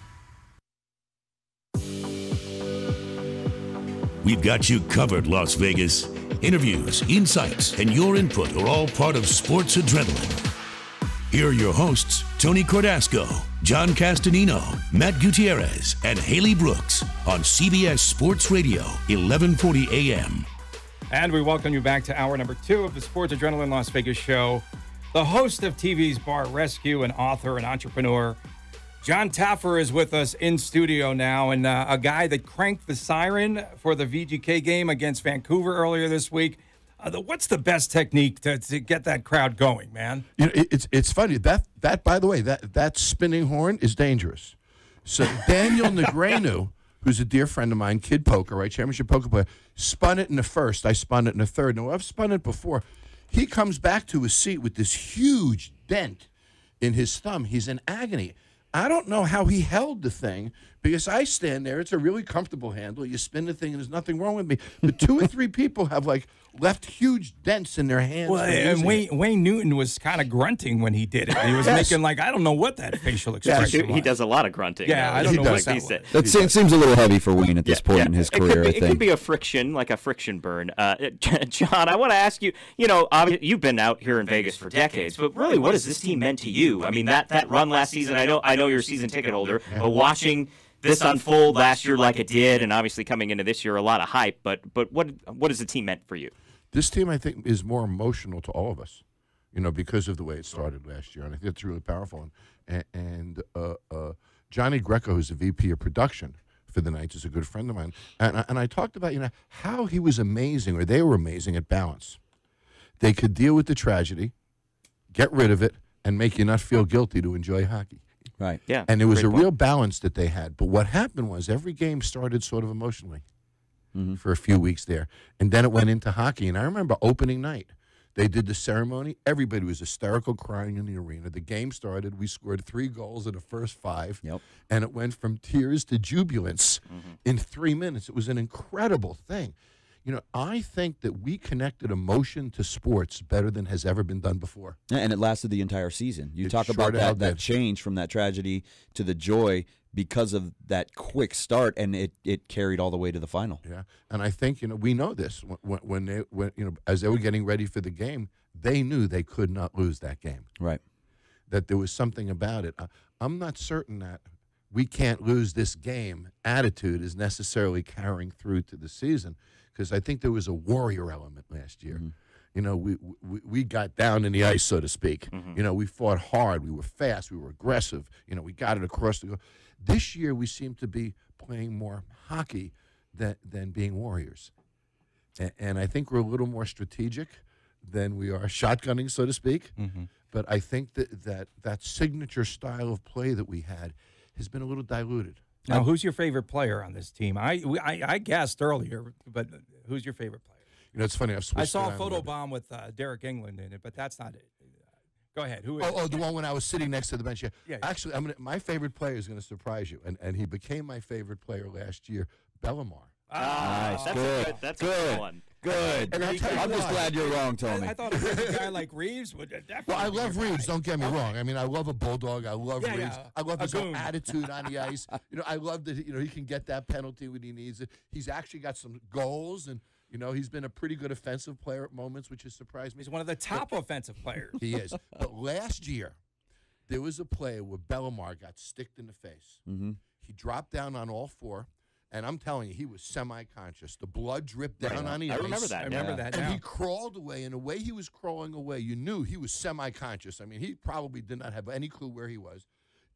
A: We've got you covered, Las Vegas. Interviews, insights, and your input are all part of Sports Adrenaline. Here are your hosts, Tony Cordasco, John Castanino, Matt Gutierrez, and Haley Brooks on CBS Sports Radio, 1140 AM.
B: And we welcome you back to hour number 2 of the Sports Adrenaline Las Vegas show. The host of TV's Bar Rescue and author and entrepreneur, John Taffer, is with us in studio now, and a guy that cranked the siren for the VGK game against Vancouver earlier this week. What's the best technique to get that crowd going, man?
J: You know, it's funny that by the way, that spinning horn is dangerous. So Daniel Negreanu, who's a dear friend of mine, kid poker, right, championship poker player, spun it in the first. I spun it in the third. Now I've spun it before. He comes back to his seat with this huge dent in his thumb. He's in agony. I don't know how he held the thing because I stand there. It's a really comfortable handle. You spin the thing and there's nothing wrong with me. But 2 or 3 people have left huge dents in their hands.
B: Well, and Wayne Newton was kind of grunting when he did it. He was making I don't know what that facial expression was.
C: He does a lot of grunting.
B: Yeah, I don't know what
C: he said.
D: That seems a little heavy for Wayne at this point in his career, I think.
C: It could be a friction burn. John, I want to ask you, obviously you've been out here in Vegas for decades, but really what has this team meant to you? I mean, that run last season, I know you're a season ticket holder, but watching this unfold last year like it did, and obviously coming into this year, a lot of hype, but what has the team meant for you?
J: This team, I think, is more emotional to all of us, because of the way it started last year, and I think it's really powerful. And Johnny Greco, who's the VP of production for the Knights, is a good friend of mine, and I talked about how he was amazing, or they were amazing at balance. They could deal with the tragedy, get rid of it, and make you not feel guilty to enjoy hockey.
D: Right.
C: Yeah.
J: And there was a real balance that they had. But what happened was every game started sort of emotionally for a few weeks there. And then it went into hockey. And I remember opening night. They did the ceremony. Everybody was hysterical, crying in the arena. The game started. We scored 3 goals in the first 5.
D: Yep.
J: And it went from tears to jubilance in 3 minutes. It was an incredible thing. I think that we connected emotion to sports better than has ever been done before.
D: And it lasted the entire season. You talk
J: sure
D: about that change from that tragedy to the joy because of that quick start, and it carried all the way to the final.
J: Yeah, and I think we know this when as they were getting ready for the game, they knew they could not lose that game.
D: Right.
J: That there was something about it. I'm not certain that we can't lose this game attitude is necessarily carrying through to the season. Because I think there was a warrior element last year. We got down in the ice, so to speak. We fought hard. We were fast. We were aggressive. We got it across the goal. This year, we seem to be playing more hockey than being warriors. And I think we're a little more strategic than we are shotgunning, so to speak. But I think that signature style of play that we had has been a little diluted.
B: Now, who's your favorite player on this team? I guessed earlier, but who's your favorite player?
J: It's funny.
B: I saw a photo bomb with Derek England in it, but that's not it. Go ahead. Who is
J: the one when I was sitting next to the bench.
B: Yeah.
J: Actually, my favorite player is going to surprise you, and he became my favorite player last year, Bellemare.
D: Nice.
C: That's a good one.
D: Good.
J: And I'm
D: just glad you're wrong, Tony.
B: I thought a guy like Reeves would definitely.
J: Well, I love Reeves. Don't get me wrong. I mean, I love a bulldog. I love Reeves.
B: Yeah.
J: I love his whole attitude on the ice. I love that. He can get that penalty when he needs it. He's actually got some goals, and he's been a pretty good offensive player at moments, which has surprised me.
B: He's one of the top offensive players.
J: He is. But last year, there was a play where Bellemare got sticked in the face. He dropped down on all 4. And I'm telling you, he was semi-conscious. The blood dripped down on the ice.
C: I remember that.
B: I remember that.
J: And he crawled away. And the way he was crawling away, you knew he was semi-conscious. I mean, he probably did not have any clue where he was.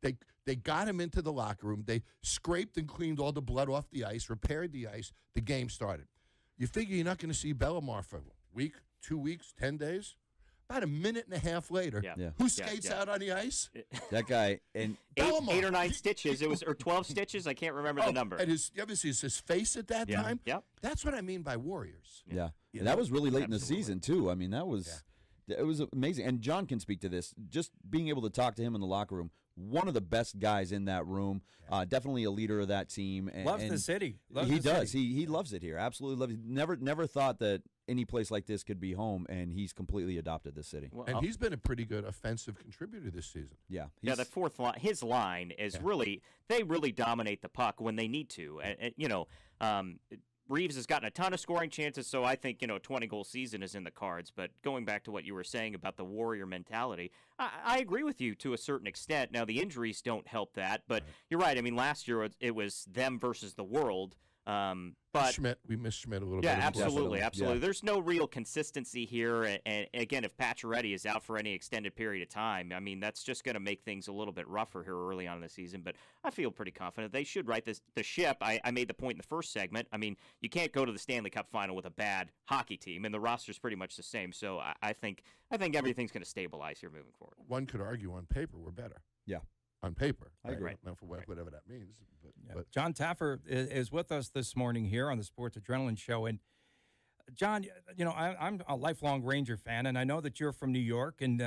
J: They got him into the locker room. They scraped and cleaned all the blood off the ice, repaired the ice. The game started. You figure you're not going to see Bellemare for a week, 2 weeks, 10 days? About a minute and a half later, who skates out on the ice?
D: That guy. And
C: 8 or 9 stitches. It was or 12 stitches. I can't remember the number.
J: And you ever see his face at that time?
C: Yep.
J: That's what I mean by warriors.
D: Yeah. And that was really late in the season, too. I mean, that was it was amazing. And John can speak to this. Just being able to talk to him in the locker room, one of the best guys in that room, definitely a leader of that team.
B: Loves the city.
D: He does. He loves it here. Absolutely loves it. Never thought that any place like this could be home, and he's completely adopted this city.
J: Well, and he's been a pretty good offensive contributor this season.
D: Yeah.
C: The fourth line, his line is they really dominate the puck when they need to. And Reeves has gotten a ton of scoring chances, so I think, a 20-goal season is in the cards. But going back to what you were saying about the Warrior mentality, I agree with you to a certain extent. Now, the injuries don't help that, but you're right. I mean, last year it was them versus the world. But
J: we missed Schmidt a little bit.
C: Yeah, absolutely. Yeah. There's no real consistency here. And again, if Pacioretty is out for any extended period of time, I mean, that's just going to make things a little bit rougher here early on in the season. But I feel pretty confident they should right the ship. I made the point in the first segment. I mean, you can't go to the Stanley Cup final with a bad hockey team, and the roster's pretty much the same. So I think everything's going to stabilize here moving forward.
J: One could argue on paper we're better.
D: Yeah.
J: On paper.
D: I agree.
J: Now for whatever that means. But
B: John Taffer is with us this morning here on the Sports Adrenaline Show. And, John, I'm a lifelong Ranger fan, and I know that you're from New York. And,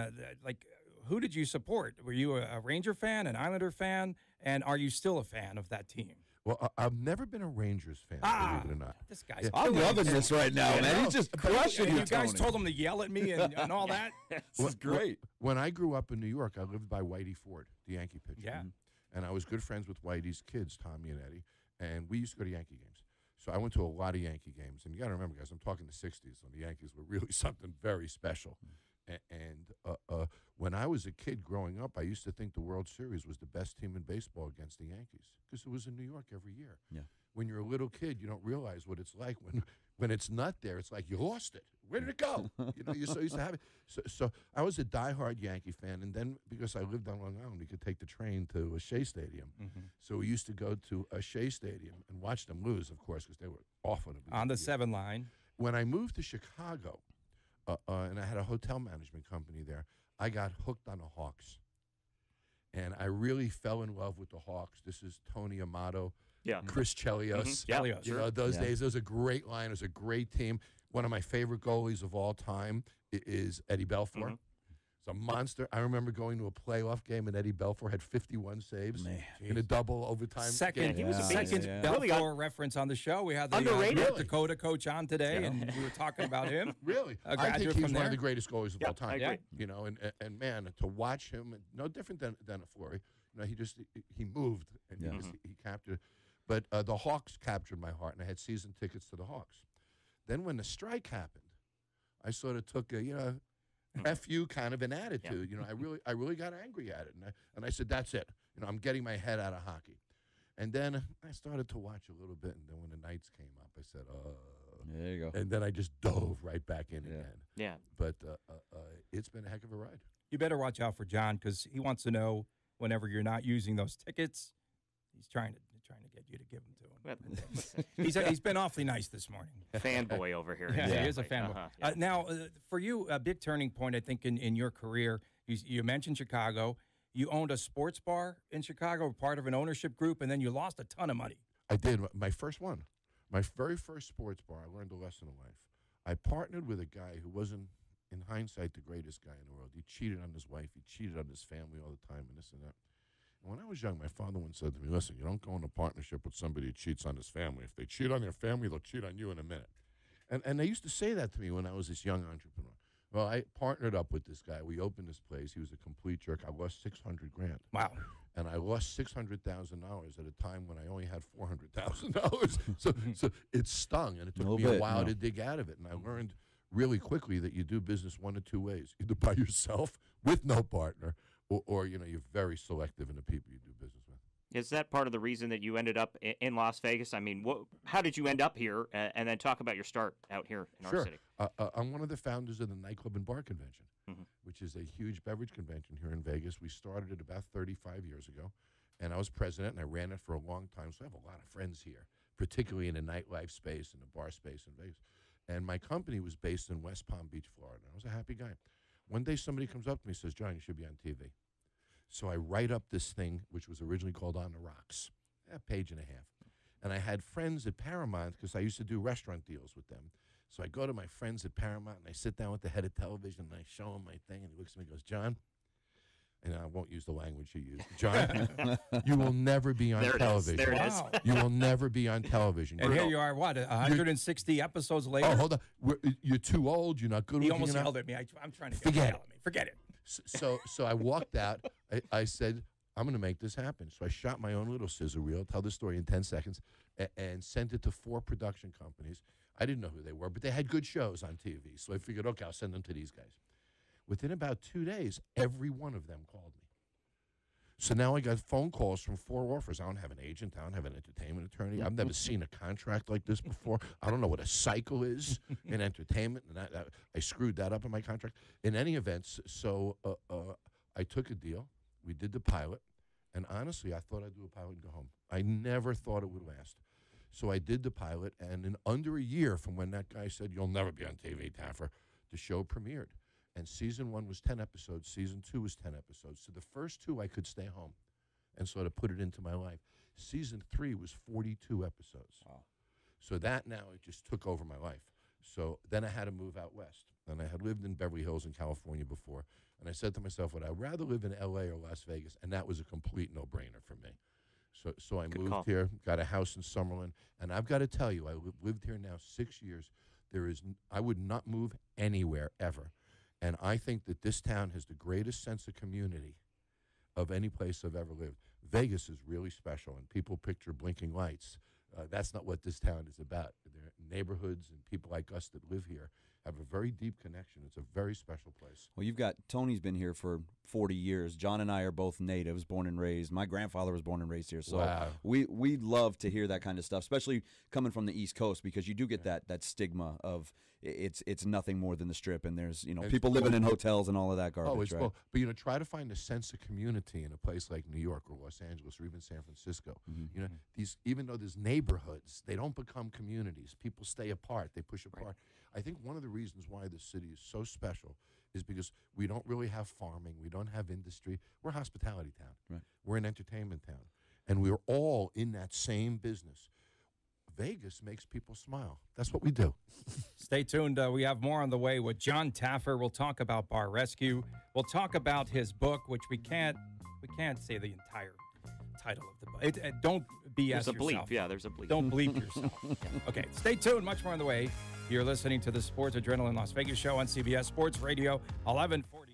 B: who did you support? Were you a Ranger fan, an Islander fan, and are you still a fan of that team?
J: Well, I've never been a Rangers fan, believe it or not.
B: This guy's
D: I'm loving this right now, man. He's just crushing you,
B: You guys told him to yell at me and all that?
D: This is great.
J: When I grew up in New York, I lived by Whitey Ford, the Yankee pitcher.
B: Yeah.
J: And I was good friends with Whitey's kids, Tommy and Eddie, and we used to go to Yankee games. So I went to a lot of Yankee games. And you got to remember, guys, I'm talking the 60s when the Yankees were really something very special. And when I was a kid growing up, I used to think the World Series was the best team in baseball against the Yankees because it was in New York every year.
D: Yeah.
J: When you're a little kid, you don't realize what it's like. When it's not there, it's like you lost it. Where did it go? You're so used to have it. So I was a diehard Yankee fan, and then because I lived on Long Island, we could take the train to Shea Stadium. Mm-hmm. So we used to go to Shea Stadium and watch them lose, of course, because they were awful.
B: On the 7 line.
J: When I moved to Chicago, and I had a hotel management company there, I got hooked on the Hawks. And I really fell in love with the Hawks. This is Tony Amato, Chris Chelios.
B: Mm-hmm.
J: Yeah, those days, it was a great line. It was a great team. One of my favorite goalies of all time is Eddie Belfour. Mm-hmm. It's a monster. I remember going to a playoff game, and Eddie Belfour had 51 saves in a double overtime game.
B: He was a second Belfour reference on the show. We had the North Dakota coach on today, and we were talking about him.
J: Really? I think he's one of the greatest goalies of all time.
C: I agree.
J: And man, to watch him, no different than a Fleury. He moved and he captured. But the Hawks captured my heart, and I had season tickets to the Hawks. Then when the strike happened, I sort of took a F you kind of an attitude.
C: Yeah.
J: I really got angry at it. And I said, that's it. I'm getting my head out of hockey. And then I started to watch a little bit. And then when the Knights came up, I said,
D: there you go.
J: And then I just dove right back in again.
C: Yeah.
J: But it's been a heck of a ride.
B: You better watch out for John because he wants to know whenever you're not using those tickets. He's trying to get you to give them to him. He's been awfully nice this morning.
C: Fanboy over here.
B: Yeah, he is a fanboy. Now, for you, a big turning point, I think, in your career, you mentioned Chicago. You owned a sports bar in Chicago, part of an ownership group, and then you lost a ton of money.
J: I did. My first one. My very first sports bar, I learned a lesson in life. I partnered with a guy who wasn't, in hindsight, the greatest guy in the world. He cheated on his wife. He cheated on his family all the time and this and that. When I was young, my father once said to me, listen, you don't go into partnership with somebody who cheats on his family. If they cheat on their family, they'll cheat on you in a minute. And they used to say that to me when I was this young entrepreneur. Well, I partnered up with this guy. We opened this place. He was a complete jerk. I lost $600,000.
B: Wow.
J: And I lost $600,000 at a time when I only had $400,000. So it stung, and it took me a while to dig out of it. And I learned really quickly that you do business one of two ways, either by yourself with no partner, or you're very selective in the people you do business with.
C: Is that part of the reason that you ended up in Las Vegas? I mean, how did you end up here? And then talk about your start out here in our city.
J: I'm one of the founders of the Nightclub and Bar Convention, which is a huge beverage convention here in Vegas. We started it about 35 years ago, and I was president, and I ran it for a long time. So I have a lot of friends here, particularly in the nightlife space and the bar space in Vegas. And my company was based in West Palm Beach, Florida. I was a happy guy. One day somebody comes up to me and says, John, you should be on TV. So I write up this thing, which was originally called On the Rocks, a page and a half. And I had friends at Paramount because I used to do restaurant deals with them. So I go to my friends at Paramount, and I sit down with the head of television, and I show him my thing, and he looks at me and goes, John, and I won't use the language you used. John, you will never be on television.
C: There it is.
J: You will never be on television.
B: And here you are, 160 episodes later?
J: Oh, hold on. You're too old. You're not good looking enough.
B: He almost yelled at me. I'm trying to
J: Forget
B: yell at me. Forget it.
J: So I walked out. I said, I'm going to make this happen. So I shot my own little scissor reel, tell the story in 10 seconds, and sent it to 4 production companies. I didn't know who they were, but they had good shows on TV. So I figured, okay, I'll send them to these guys. Within about 2 days, every one of them called me. So now I got phone calls from 4 offers. I don't have an agent. I don't have an entertainment attorney. I've never seen a contract like this before. I don't know what a cycle is in entertainment, and I screwed that up in my contract. In any event, so I took a deal. We did the pilot, and honestly, I thought I'd do a pilot and go home. I never thought it would last. So I did the pilot, and in under a year from when that guy said, "You'll never be on TV, Taffer," the show premiered. And season 1 was 10 episodes. Season 2 was 10 episodes. So the first 2 I could stay home and sort of put it into my life. Season 3 was 42 episodes. Wow. So that now it just took over my life. So then I had to move out west. And I had lived in Beverly Hills in California before. And I said to myself, would I rather live in L.A. or Las Vegas? And that was a complete no-brainer for me. So I moved here, got a house in Summerlin. And I've got to tell you, I lived here now 6 years. I would not move anywhere ever. And I think that this town has the greatest sense of community of any place I've ever lived. Vegas is really special, and people picture blinking lights. That's not what this town is about. Their neighborhoods and people like us that live here have a very deep connection. It's a very special place.
D: Well, you've got Tony's been here for 40 years. John and I are both natives, born and raised. My grandfather was born and raised here. So we love to hear that kind of stuff, especially coming from the East Coast, because you do get that stigma of it's nothing more than the Strip, and there's people living in hotels and all of that garbage.
J: Right? Well, but try to find a sense of community in a place like New York or Los Angeles or even San Francisco. Mm-hmm. These, even though there's neighborhoods, they don't become communities. People stay apart. They push apart. Right. I think one of the reasons why this city is so special is because we don't really have farming. We don't have industry. We're a hospitality town. Right. We're an entertainment town. And we're all in that same business. Vegas makes people smile. That's what we do.
B: Stay tuned. We have more on the way with John Taffer. We'll talk about Bar Rescue. We'll talk about his book, which we can't say the entire title of the book. Don't BS
C: There's a bleep.
B: Yourself.
C: Yeah, there's a bleep.
B: Don't bleep yourself. Yeah. Okay, stay tuned. Much more on the way. You're listening to the Sports Adrenaline Las Vegas show on CBS Sports Radio, 1140.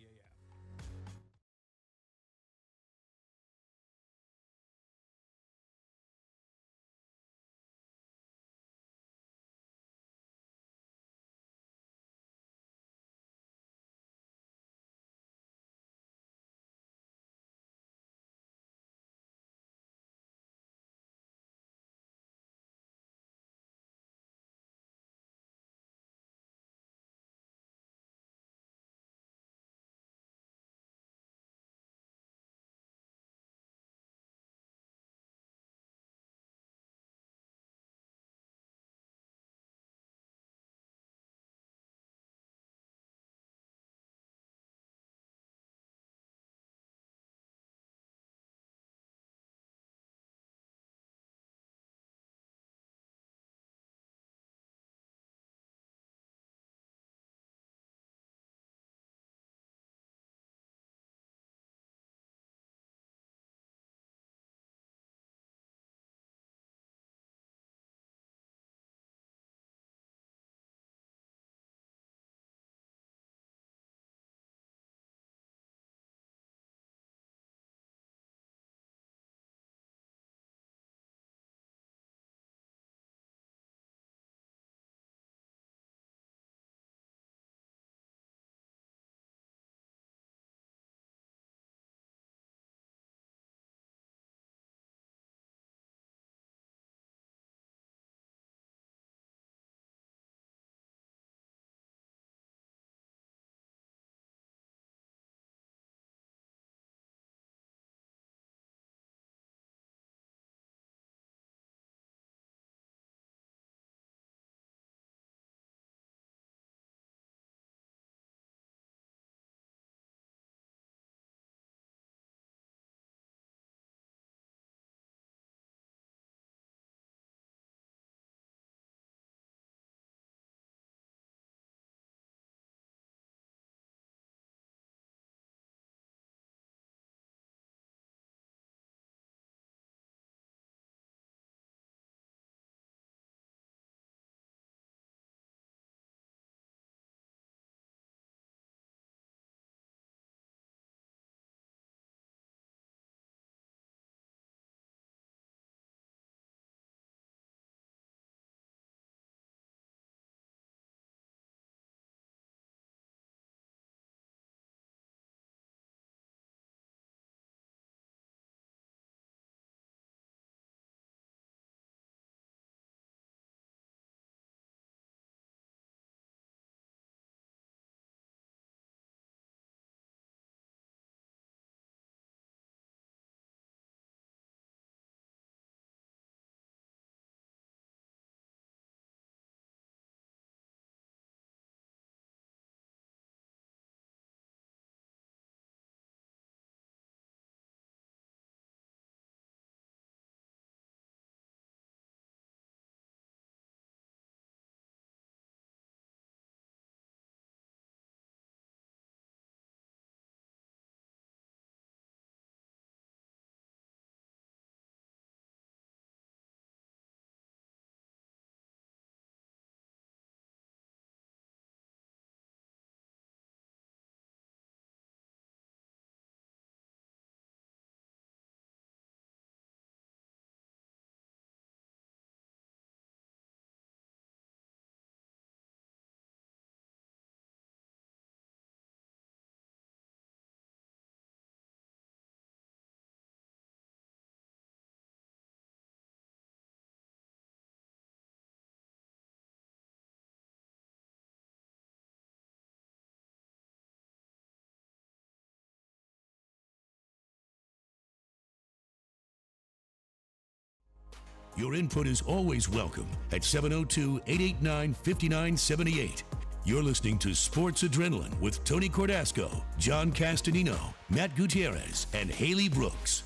A: Your input is always welcome at 702-889-5978. You're listening to Sports Adrenaline with Tony Cordasco, John Castanino, Matt Gutierrez, and Haley Brooks.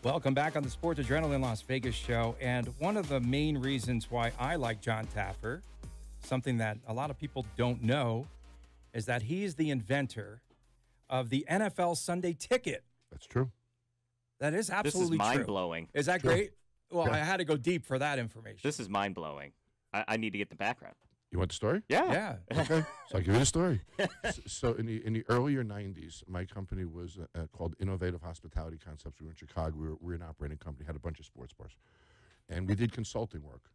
B: Welcome back on the Sports Adrenaline Las Vegas show. And one of the main reasons why I like John Taffer, something that a lot of people don't know, is that he's the inventor of the NFL Sunday Ticket.
J: That's true.
B: That is absolutely
C: true. This is
B: true.
C: mind-blowing.
B: Is that great? Well, yeah. I had to go deep for that information.
C: This is mind-blowing. I need to get the background.
J: You want the story?
C: Yeah.
J: Okay. So I'll give you the story. So in the earlier 90s, my company was called Innovative Hospitality Concepts. We were in Chicago. We were an operating company, had a bunch of sports bars. And we did consulting work.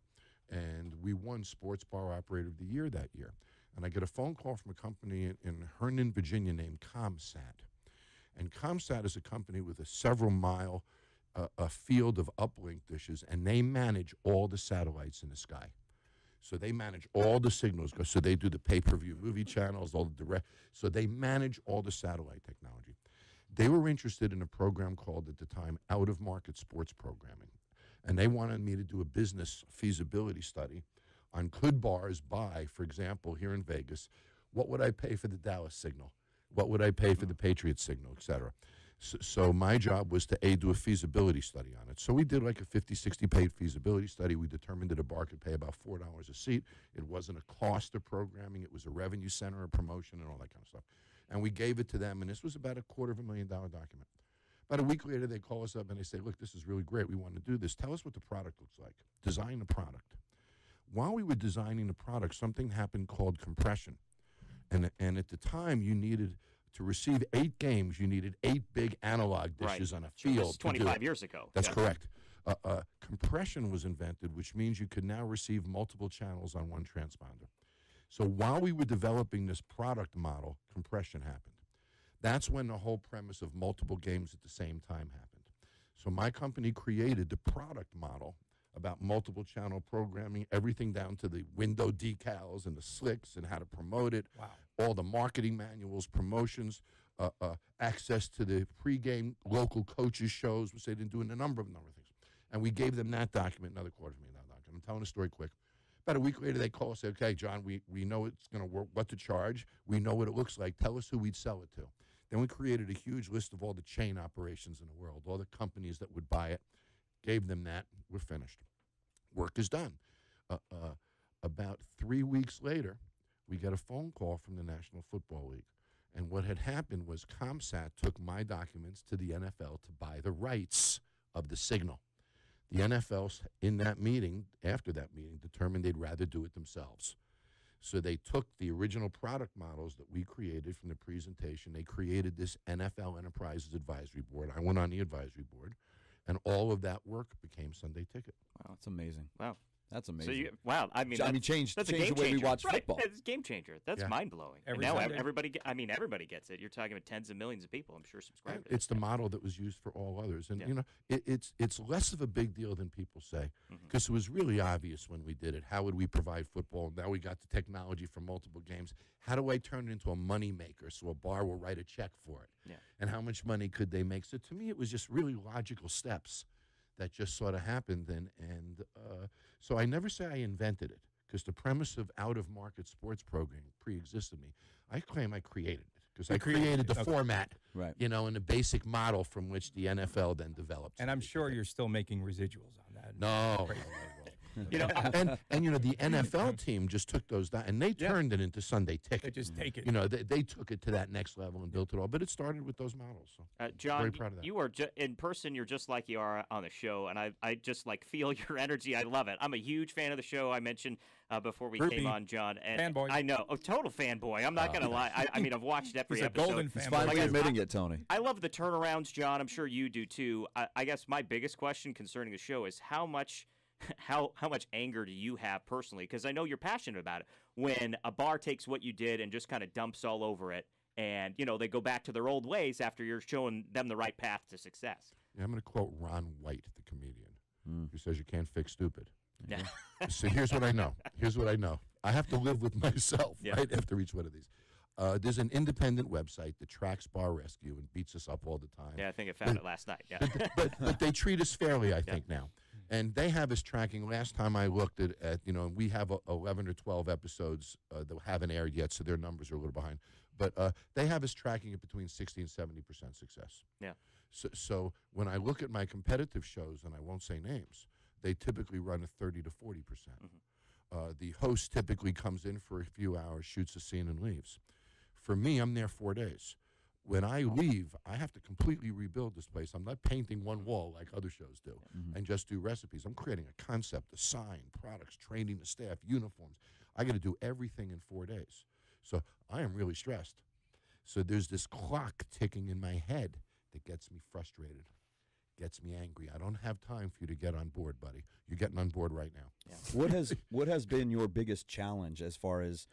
J: And we won Sports Bar Operator of the Year that year. And I get a phone call from a company in Herndon, Virginia named ComSat. And ComSat is a company with a several-mile a field of uplink dishes, and they manage all the satellites in the sky. So they manage all the signals. So they do the pay-per-view movie channels, all the direct. So they manage all the satellite technology. They were interested in a program called, at the time, out-of-market sports programming. And they wanted me to do a business feasibility study on could bars buy, for example, here in Vegas, what would I pay for the Dallas signal? What would I pay for the Patriots signal, et cetera? So my job was to do a feasibility study on it. So we did like a 50, 60-page feasibility study. We determined that a bar could pay about $4 a seat. It wasn't a cost of programming. It was a revenue center, a promotion, and all that kind of stuff. And we gave it to them, and this was about a $250,000 document. About a week later, they call us up, and they say, look, this is really great. We want to do this. Tell us what the product looks like. Design the product. While we were designing the product, something happened called compression. And at the time, you needed... to receive 8 games, you needed 8 big analog dishes on a field.
C: This was 25 years ago.
J: That's correct. Compression was invented, which means you could now receive multiple channels on one transponder. So while we were developing this product model, compression happened. That's when the whole premise of multiple games at the same time happened. So my company created the product model about multiple channel programming, everything down to the window decals and the slicks and how to promote it.
B: Wow.
J: All the marketing manuals, promotions, access to the pregame local coaches shows, which they didn't do in a number of things. And we gave them that document, another $250,000 document. I'm telling the story quick. About a week later, they call and say, okay, John, we know it's going to work, what to charge. We know what it looks like. Tell us who we'd sell it to. Then we created a huge list of all the chain operations in the world, all the companies that would buy it. Gave them that. We're finished. Work is done. About 3 weeks later, we get a phone call from the National Football League. And what had happened was ComSat took my documents to the NFL to buy the rights of the signal. The NFL, in that meeting, after that meeting, determined they'd rather do it themselves. So they took the original product models that we created from the presentation. They created this NFL Enterprises Advisory Board. I went on the advisory board. And all of that work became Sunday Ticket.
D: Wow, that's amazing.
C: Wow.
D: That's amazing.
C: Wow. I mean,
D: changed
C: that's
D: the
C: game
D: way we watch football.
C: It's a game changer. That's mind-blowing. And now everybody gets it. You're talking about tens of millions of people, I'm sure, subscribe to it.
J: It's the model that was used for all others. And, you know, it's less of a big deal than people say, because it was really obvious when we did it. How would we provide football? Now we got the technology for multiple games. How do I turn it into a money maker so a bar will write a check for it?
C: Yeah.
J: And how much money could they make? So to me, it was just really logical steps that just sort of happened. And so I never say I invented it, because the premise of out-of-market sports programming pre-existed me. I claim I created it, because I created the format, you know, and the basic model from which the NFL then developed.
B: And I'm sure you're still making residuals on that.
J: No. You know, and you know, the NFL team just took those down, and they turned it into Sunday Ticket.
B: They just take it.
J: You know, they took it to that next level and built it all. But it started with those models. So
C: John,
J: very proud of that.
C: You are in person. You're just like you are on the show, and I just like feel your energy. I love it. I'm a huge fan of the show. I mentioned before we came on, John. And
B: fanboy.
C: I know, total fanboy. I'm not going to lie. I mean, I've watched every
B: He's
C: episode.
B: A golden fanboy.
D: He's finally admitting it, Tony.
C: I love the turnarounds, John. I'm sure you do too. I guess my biggest question concerning the show is how much anger do you have personally? Because I know you're passionate about it. When a bar takes what you did and just kind of dumps all over it, and you know they go back to their old ways after you're showing them the right path to success.
J: Yeah, I'm going to quote Ron White, the comedian, who says you can't fix stupid.
C: Yeah.
J: So here's what I know. I have to live with myself, right, after each one of these. There's an independent website that tracks bar rescue and beats us up all the time.
C: Yeah, I think I found it last night. Yeah.
J: But they treat us fairly, I think, now. And they have us tracking. Last time I looked at we have 11 or 12 episodes that haven't aired yet, so their numbers are a little behind. But they have us tracking it between 60 and 70% success.
C: Yeah.
J: So when I look at my competitive shows, and I won't say names, they typically run a 30 to 40%. The host typically comes in for a few hours, shoots a scene, and leaves. For me, I'm there 4 days. When I leave, I have to completely rebuild this place. I'm not painting one wall like other shows do and just do recipes. I'm creating a concept, a sign, products, training the staff, uniforms. I got to do everything in 4 days. So I am really stressed. So there's this clock ticking in my head that gets me frustrated, gets me angry. I don't have time for you to get on board, buddy. You're getting on board right now.
C: Yeah.
D: What has been your biggest challenge as far as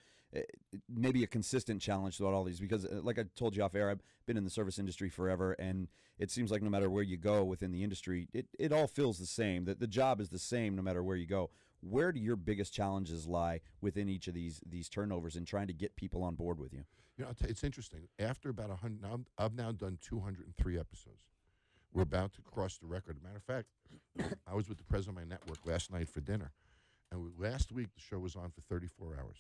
D: maybe a consistent challenge throughout all these? Because like I told you off air, I've been in the service industry forever, and it seems like no matter where you go within the industry, it all feels the same. That the job is the same no matter where you go. Where do your biggest challenges lie within each of these turnovers and trying to get people on board with you?
J: It's interesting. After about 100, I've now done 203 episodes. We're about to cross the record. As a matter of fact, I was with the president of my network last night for dinner, and last week the show was on for 34 hours.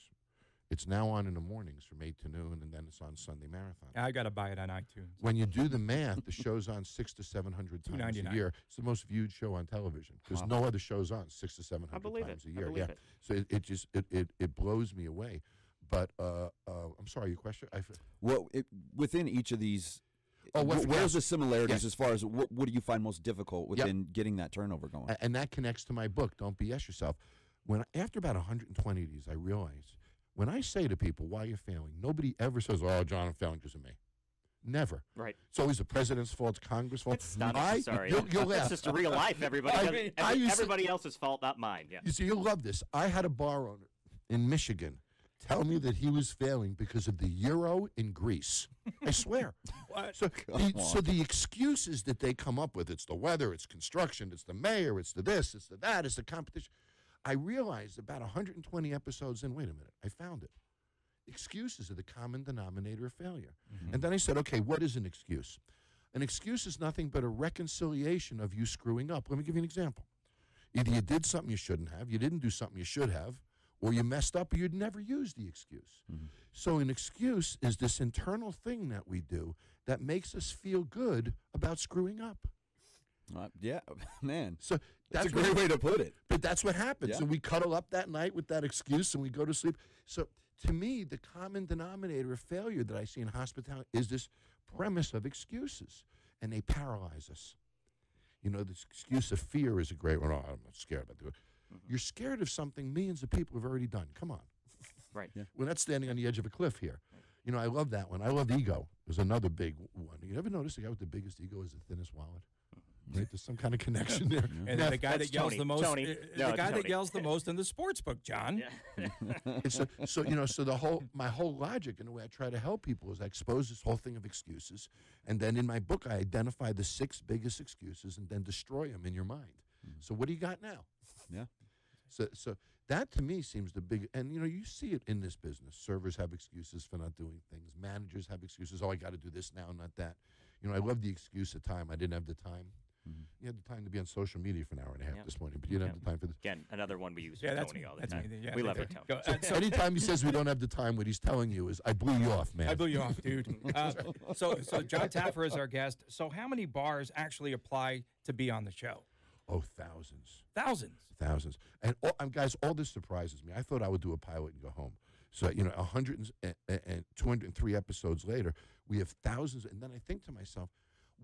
J: It's now on in the mornings from 8 to noon, and then it's on Sunday Marathon.
B: I got to buy it on iTunes.
J: When you do the math, the show's on 600 to 700 times a year. It's the most viewed show on television because no other show's on 600 to 700 times a year.
C: Yeah.
J: So it blows me away. But I'm sorry, your question?
D: Well, within each of these, where's the similarities as far as what do you find most difficult within getting that turnover going?
J: And that connects to my book, Don't BS Yourself. After about 120 of these, I realized when I say to people, why you're failing, nobody ever says, oh, John, I'm failing because of me. Never.
C: Right.
J: It's always the president's fault, it's Congress' fault.
C: It's not necessary.
J: You'll laugh.
C: It's just a real life, everybody. Everybody else's fault, not mine. Yeah.
J: You see, you'll love this. I had a bar owner in Michigan tell me that he was failing because of the euro in Greece. I swear.
B: What?
J: So the excuses that they come up with, it's the weather, it's construction, it's the mayor, it's the this, it's the that, it's the competition. I realized about 120 episodes in, wait a minute, I found it. Excuses are the common denominator of failure. And then I said, okay, what is an excuse? An excuse is nothing but a reconciliation of you screwing up. Let me give you an example. Either you did something you shouldn't have, you didn't do something you should have, or you messed up, or you'd never use the excuse. So an excuse is this internal thing that we do that makes us feel good about screwing up.
D: Yeah, man.
J: So
D: that's a great way to put it.
J: But that's what happens.
D: Yeah.
J: And we cuddle up that night with that excuse and we go to sleep. So to me, the common denominator of failure that I see in hospitality is this premise of excuses. And they paralyze us. This excuse of fear is a great one. Oh, I'm not scared about it. You're scared of something millions of people have already done. Come on.
C: Right. Yeah.
J: We're not standing on the edge of a cliff here. I love that one. I love ego. There's another big one. You ever notice the guy with the biggest ego is the thinnest wallet? Right? There's some kind of connection there.
B: And the guy that yells the most, that yells the most in the sports book, John.
C: Yeah.
J: So my whole logic and the way I try to help people is I expose this whole thing of excuses, and then in my book I identify the 6 biggest excuses and then destroy them in your mind. So what do you got now?
D: Yeah.
J: So that to me seems the big, and you see it in this business. Servers have excuses for not doing things. Managers have excuses. Oh, I got to do this now, not that. I love the excuse of time. I didn't have the time. You had the time to be on social media for an hour and a half this morning, but you didn't have the time for this.
C: Again, another one we use for Tony all the time. We love it, Tony.
J: So anytime he says we don't have the time, what he's telling you is, I blew you off, man.
B: I blew you off, dude. So John Taffer is our guest. So how many bars actually apply to be on the show?
J: Oh, thousands.
B: Thousands.
J: And guys, all this surprises me. I thought I would do a pilot and go home. So, 203 episodes later, we have thousands. And then I think to myself,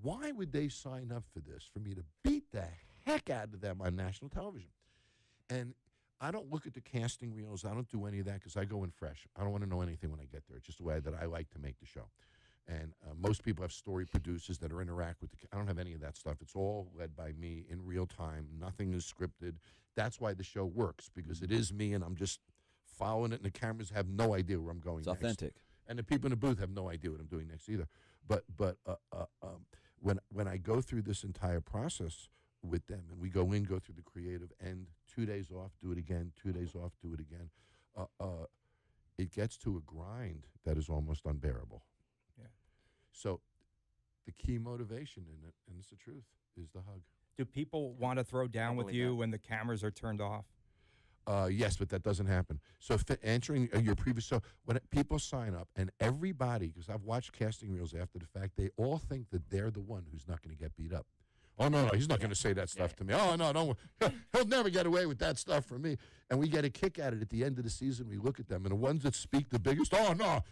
J: why would they sign up for this, for me to beat the heck out of them on national television? And I don't look at the casting reels. I don't do any of that because I go in fresh. I don't want to know anything when I get there. It's just the way that I like to make the show. And most people have story producers that interact with I don't have any of that stuff. It's all led by me in real time. Nothing is scripted. That's why the show works, because it is me and I'm just following it, and the cameras have no idea where I'm going
D: next.
J: It's authentic. And the people in the booth have no idea what I'm doing next either. But when I go through this entire process with them, and we go through the creative end, 2 days off, do it again, 2 days off, do it again, it gets to a grind that is almost unbearable. Yeah. So the key motivation in it, and it's the truth, is the hug.
B: Do people want to throw down with you when the cameras are turned off?
J: Yes, but that doesn't happen. So answering your previous, so when people sign up, and everybody, because I've watched casting reels after the fact, they all think that they're the one who's not going to get beat up. Oh, no, he's not going to say that stuff to me. Oh, no, he'll never get away with that stuff from me. And we get a kick at it at the end of the season. We look at them, and the ones that speak the biggest, oh, no,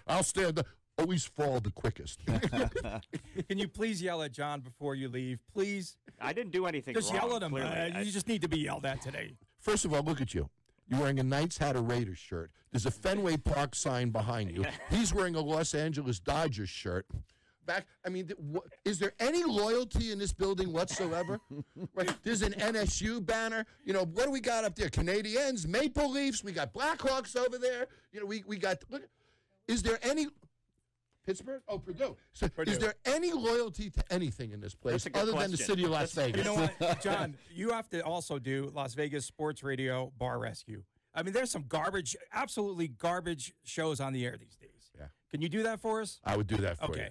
J: I'll stand up. Always fall the quickest.
B: Can you please yell at John before you leave? Please.
C: I didn't do anything
B: just
C: wrong.
B: Just yell at him. You just need to be yelled at today.
J: First of all, look at you. You're wearing a Knights hat, a Raiders shirt. There's a Fenway Park sign behind you. He's wearing a Los Angeles Dodgers shirt. Is there any loyalty in this building whatsoever? Right? There's an NSU banner. What do we got up there? Canadiens, Maple Leafs. We got Blackhawks over there. We got. Look, is there any? Pittsburgh? Oh, Purdue. So Purdue. Is there any loyalty to anything in this place other than the city of Las Vegas?
B: You know what, John, you have to also do Las Vegas Sports Radio Bar Rescue. I mean, there's some garbage, absolutely garbage shows on the air these days.
J: Yeah.
B: Can you do that for us?
J: I would do that for you.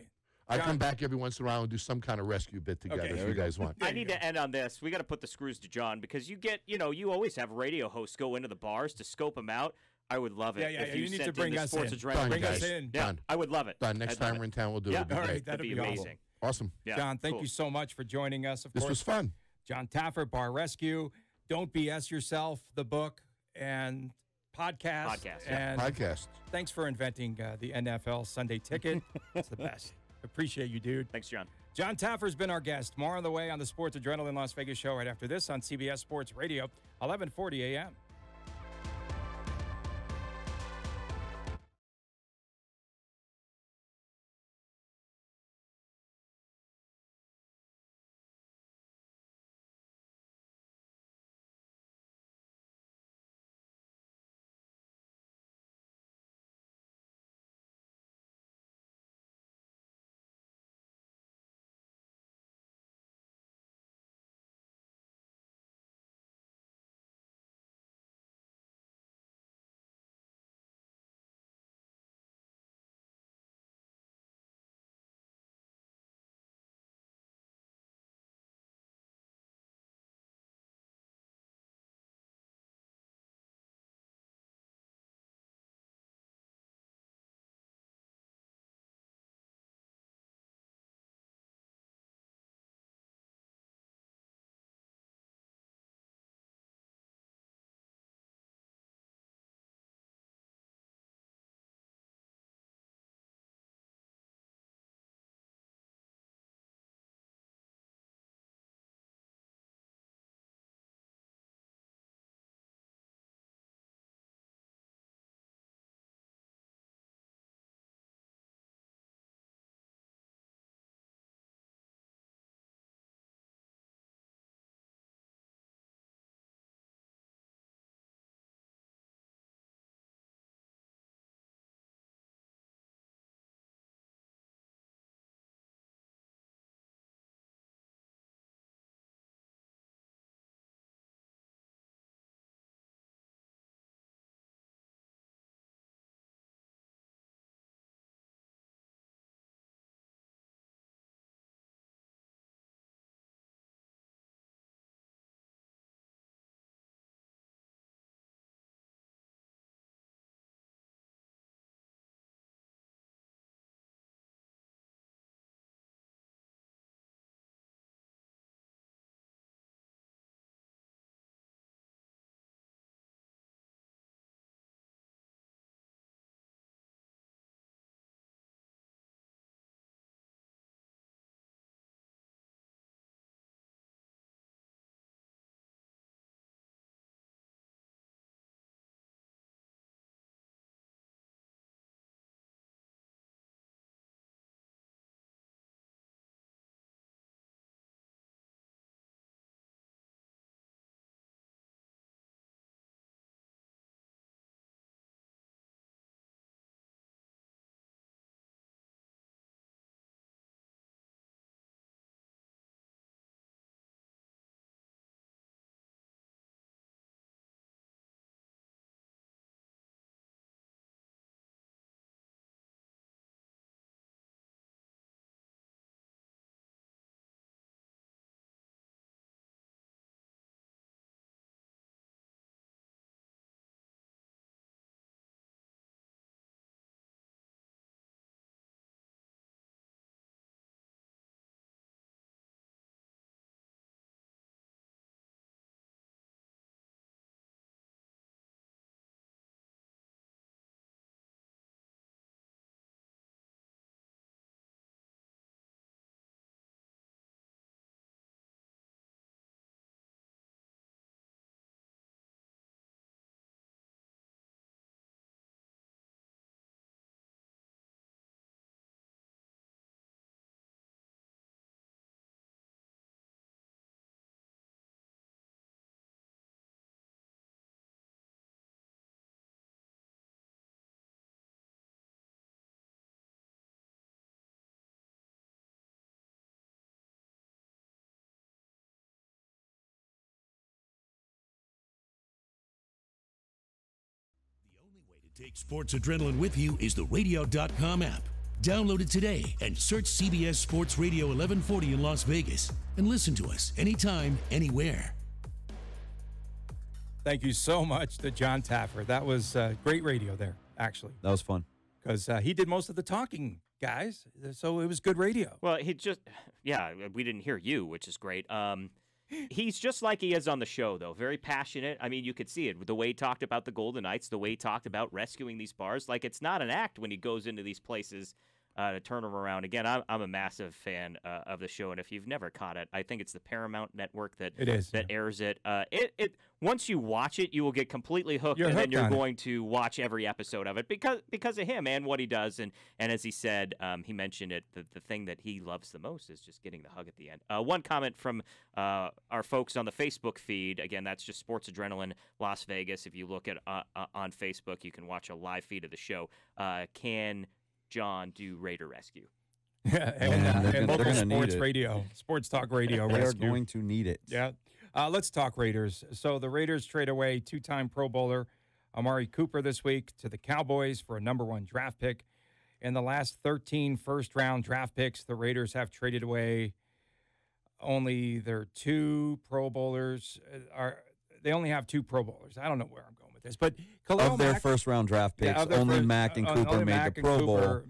J: I come back every once in a while and do some kind of rescue bit together if you guys want.
C: I need to end on this. We got to put the screws to John because you always have radio hosts go into the bars to scope them out. I would love it if you
B: need
C: sent
B: to bring
C: in the
B: us
C: Sports
B: in.
C: Adrenaline.
B: Bring us in.
C: Yeah,
J: Done.
C: I would love it.
J: Done. Next time we're in town, we'll do it.
B: All right, that'd be
C: amazing.
J: Awesome.
C: Yeah,
B: John, thank you so much for joining us.
J: This was fun.
B: John Taffer, Bar Rescue, Don't BS Yourself, the book, and podcast.
J: Podcast.
B: Thanks for inventing the NFL Sunday Ticket. It's the best. Appreciate you, dude.
C: Thanks, John.
B: John Taffer's been our guest. More on the way on the Sports Adrenaline Las Vegas show right after this on CBS Sports Radio, 11:40 a.m.
A: Take Sports Adrenaline with you is the radio.com app. Download it today and search CBS Sports Radio 1140 in Las Vegas and listen to us anytime, anywhere.
B: Thank you so much to John Taffer. That was great radio there, actually.
D: That was fun.
B: Because he did most of the talking, guys. So it was good radio.
C: Well, we didn't hear you, which is great. He's just like he is on the show, though. Very passionate. I mean, you could see it. The way he talked about the Golden Knights, the way he talked about rescuing these bars. Like, it's not an act when he goes into these places to turn them around. Again, I'm a massive fan of the show, and if you've never caught it, I think it's the Paramount Network that airs it. Once you watch it, you will get completely hooked, and then you're going to watch every episode of it because of him and what he does. And as he said, he mentioned it, the thing that he loves the most is just getting the hug at the end. One comment from our folks on the Facebook feed. Again, that's just Sports Adrenaline Las Vegas. If you look at on Facebook, you can watch a live feed of the show. Can John do Raider Rescue?
B: and local sports radio, sports talk radio.
D: They are going to need it.
B: Yeah. Let's talk Raiders. So the Raiders trade away two-time Pro Bowler Amari Cooper this week to the Cowboys for a number 1 draft pick. In the last 13 first-round draft picks, the Raiders have traded away only their 2 Pro Bowlers. They only have 2 Pro Bowlers. I don't know where I'm going with this, but
D: of their first-round draft picks, only Mack and Cooper made the Pro Bowl.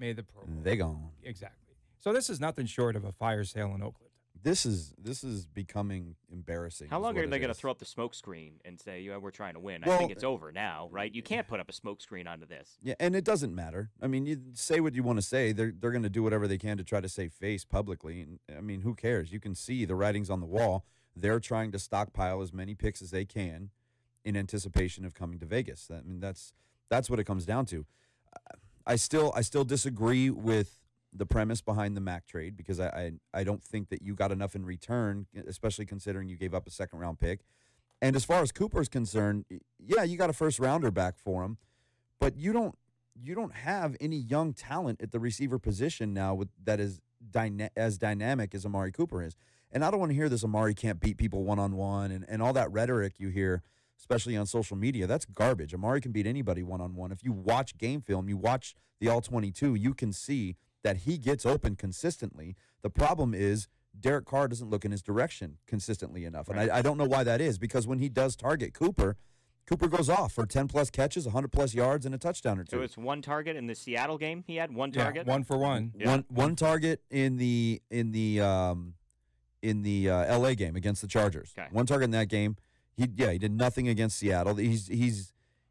D: They gone.
B: Exactly. So this is nothing short of a fire sale in Oakland.
D: This is becoming embarrassing.
C: How long are they going to throw up the smoke screen and say, yeah, we're trying to win? I think it's over now, right? You can't put up a smoke screen onto this.
D: Yeah, and it doesn't matter. I mean, you say what you want to say. They're going to do whatever they can to try to save face publicly. And, I mean, who cares? You can see the writings on the wall. They're trying to stockpile as many picks as they can in anticipation of coming to Vegas. I mean, that's what it comes down to. I still disagree with the premise behind the Mack trade because I don't think that you got enough in return, especially considering you gave up a second-round pick. And as far as Cooper's concerned, yeah, you got a first-rounder back for him, but you don't have any young talent at the receiver position now that is as dynamic as Amari Cooper is. And I don't want to hear this Amari can't beat people one-on-one and all that rhetoric you hear, especially on social media. That's garbage. Amari can beat anybody one-on-one. If you watch game film, you watch the All-22, you can see that he gets open consistently. The problem is Derek Carr doesn't look in his direction consistently enough. And I don't know why that is, because when he does target Cooper goes off for 10-plus catches, 100-plus yards, and a touchdown or 2.
C: So it's 1 target in the Seattle game he had? 1 target?
B: 1 for 1.
C: Yeah.
D: One target in the L.A. game against the Chargers.
C: Okay.
D: 1 target in that game. He did nothing against Seattle.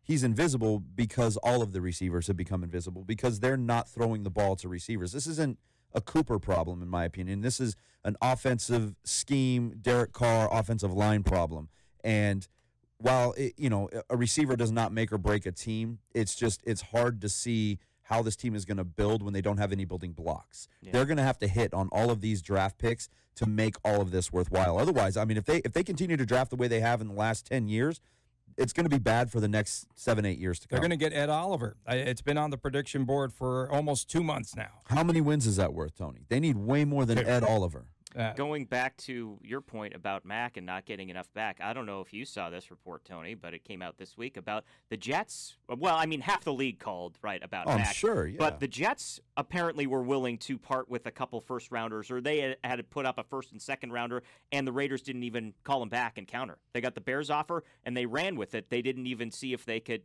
D: He's invisible because all of the receivers have become invisible because they're not throwing the ball to receivers. This isn't a Cooper problem, in my opinion. This is an offensive scheme, Derek Carr offensive line problem. And while a receiver does not make or break a team, it's hard to see how this team is going to build when they don't have any building blocks. Yeah. They're going to have to hit on all of these draft picks to make all of this worthwhile. Otherwise, I mean, if they continue to draft the way they have in the last 10 years, it's going to be bad for the next 7-8 years to come.
B: They're going to get Ed Oliver. It's been on the prediction board for almost 2 months now.
D: How many wins is that worth, Tony? They need way more than Ed Oliver.
C: Going back to your point about Mack and not getting enough back, I don't know if you saw this report, Tony, but it came out this week about the Jets. Well, I mean, half the league called, about Mack.
D: I'm sure, yeah.
C: But the Jets apparently were willing to part with a couple first-rounders, or they had to put up a first- and second-rounder, and the Raiders didn't even call them back and counter. They got the Bears offer, and they ran with it. They didn't even see if they could,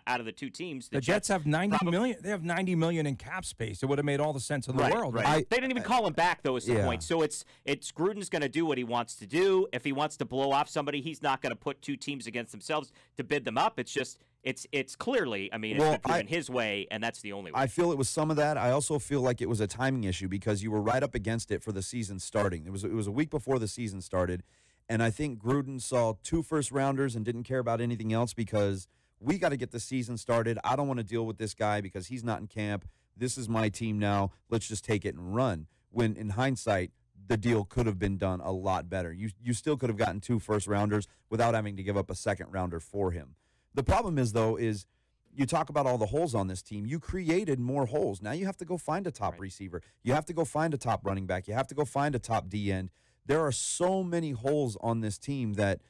C: out of the 2 teams.
B: The Jets have $90 million. They have $90 million in cap space. It would have made all the sense in the world.
C: Right. They didn't even call him back, though, is the point. So it's Gruden's going to do what he wants to do. If he wants to blow off somebody, he's not going to put 2 teams against themselves to bid them up. It's just it's clearly, I mean, it's been proven his way, and that's the only way.
D: I feel it was some of that. I also feel like it was a timing issue because you were right up against it for the season starting. It was a week before the season started, and I think Gruden saw 2 first-rounders and didn't care about anything else because we got to get the season started. I don't want to deal with this guy because he's not in camp. This is my team now. Let's just take it and run. When in hindsight, the deal could have been done a lot better. You still could have gotten 2 first-rounders without having to give up a second-rounder for him. The problem is, though, is you talk about all the holes on this team. You created more holes. Now you have to go find a top receiver. You have to go find a top running back. You have to go find a top D end. There are so many holes on this team that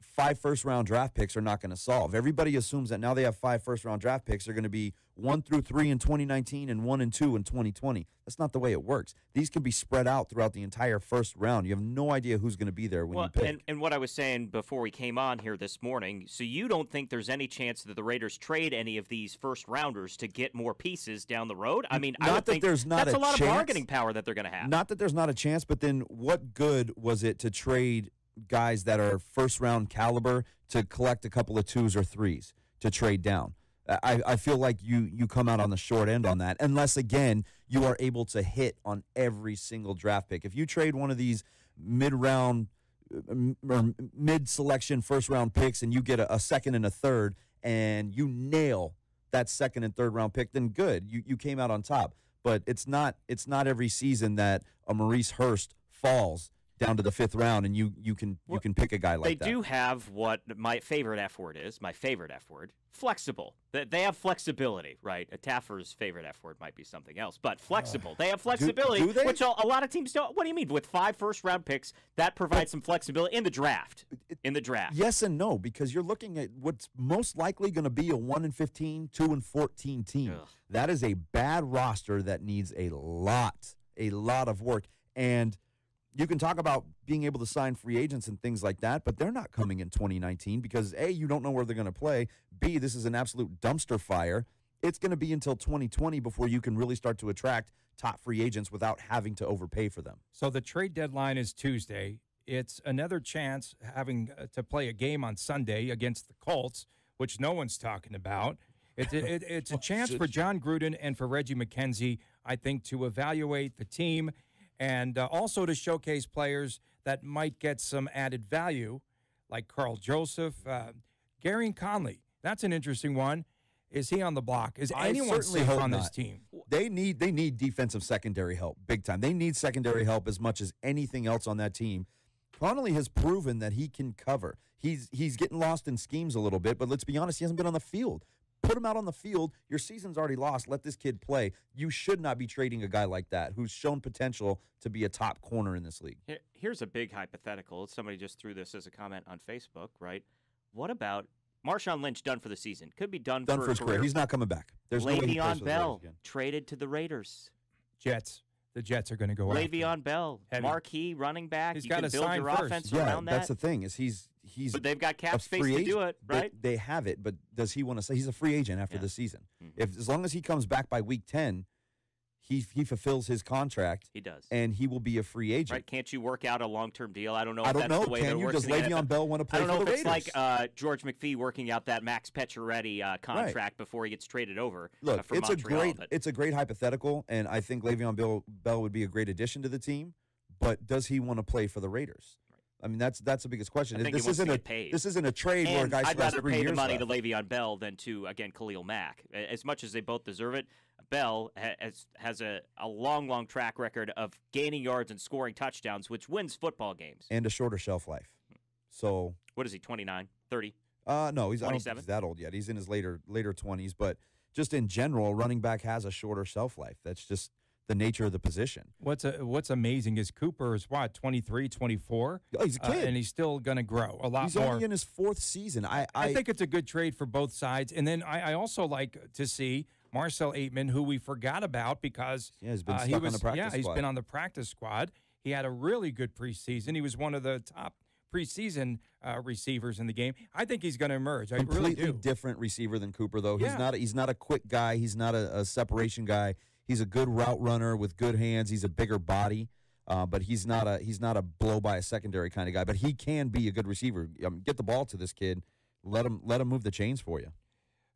D: 5 first-round draft picks are not going to solve. Everybody assumes that now they have 5 first-round draft picks. They're going to be 1 through 3 in 2019 and 1 and 2 in 2020. That's not the way it works. These can be spread out throughout the entire first round. You have no idea who's going to be there when you pick.
C: And what I was saying before we came on here this morning, so you don't think there's any chance that the Raiders trade any of these first-rounders to get more pieces down the road? I mean, I would think that's a lot of bargaining power that they're going to have.
D: Not that there's not a chance, but then what good was it to trade guys that are first-round caliber to collect a couple of 2s or 3s to trade down? I feel like you come out on the short end on that, unless, again, you are able to hit on every single draft pick. If you trade one of these mid-round or mid-selection first-round picks and you get a second and a third and you nail that second and third-round pick, then good. You came out on top. But it's not every season that a Maurice Hurst falls down to the 5th round, and you can pick a guy like that.
C: They do have what my favorite F word is, flexible. They have flexibility, right? A Taffer's favorite F word might be something else, but flexible. They have flexibility,
D: do they?
C: which a lot of teams don't. What do you mean? With 5 first-round picks, that provides some flexibility in the draft.
D: Yes and no, because you're looking at what's most likely going to be a 1-15, 2-14 team.
C: Ugh.
D: That is a bad roster that needs a lot of work. And you can talk about being able to sign free agents and things like that, but they're not coming in 2019 because, A, you don't know where they're going to play. B, this is an absolute dumpster fire. It's going to be until 2020 before you can really start to attract top free agents without having to overpay for them.
B: So the trade deadline is Tuesday. It's another chance having to play a game on Sunday against the Colts, which no one's talking about. It's a chance for John Gruden and for Reggie McKenzie, I think, to evaluate the team and also to showcase players that might get some added value, like Carl Joseph, Gary Conley. That's an interesting one. Is he on the block? Is anyone safe on this team?
D: They need defensive secondary help big time. They need secondary help as much as anything else on that team. Connolly has proven that he can cover. He's getting lost in schemes a little bit, but let's be honest, he hasn't been on the field. Put him out on the field. Your season's already lost. Let this kid play. You should not be trading a guy like that who's shown potential to be a top corner in this league.
C: Here's a big hypothetical. Somebody just threw this as a comment on Facebook, right? What about Marshawn Lynch done for the season? Could be done for
D: his career. He's not coming back. There's no way he plays for the Raiders
C: Bell
D: again.
C: traded to the Raiders.
B: Jets. The Jets are going to go after
C: Le'Veon Bell,
B: Heavy.
C: marquee running back.
B: He's
C: you
B: got
C: can
B: to
C: build
B: sign
C: your
B: first.
C: offense
D: Yeah,
C: around that.
D: that's the thing is he's
C: But they've got cap
D: a
C: space
D: free
C: to
D: agent.
C: do it, right?
D: They have it, but does he want to say he's a free agent after the season? Mm-hmm. As long as he comes back by week 10, he fulfills his contract.
C: He does,
D: and he will be a free agent.
C: Right? Can't you work out a long-term deal? I don't know.
D: I don't
C: if
D: know.
C: That's the way
D: Can
C: that
D: you?
C: works.
D: Does Le'Veon Bell want to play for the Raiders?
C: I don't know if it's like George McPhee working out that Max Pacioretty contract before he gets traded over.
D: Look,
C: for
D: it's
C: Montreal,
D: it's a great hypothetical, and I think Le'Veon Bell would be a great addition to the team. But does he want to play for the Raiders? I mean, that's the biggest question. This isn't a trade where a guy
C: I'd rather pay the money
D: left.
C: to Le'Veon Bell than to, again, Khalil Mack. As much as they both deserve it, Bell has a long track record of gaining yards and scoring touchdowns, which wins football games.
D: And a shorter shelf life. So
C: what is he, 29, 30?
D: No, he's
C: 27?
D: I don't think he's that old yet. He's in his later 20s. But just in general, running back has a shorter shelf life. That's just the nature of the position.
B: What's amazing is Cooper is 23, 24?
D: Oh, he's a kid.
B: And he's still going to grow a lot
D: he's
B: more.
D: He's only in his 4th season. I
B: think it's a good trade for both sides. And then I also like to see Marcel Aitman, who we forgot about because
D: he's been stuck on the practice squad.
B: He's been on the practice squad. He had a really good preseason. He was one of the top preseason receivers in the game. I think he's going to emerge.
D: Completely different receiver than Cooper, though.
B: Yeah.
D: He's not a quick guy. He's not a separation guy. He's a good route runner with good hands. He's a bigger body, but he's not a blow by a secondary kind of guy. But he can be a good receiver. Get the ball to this kid. Let him move the chains for you.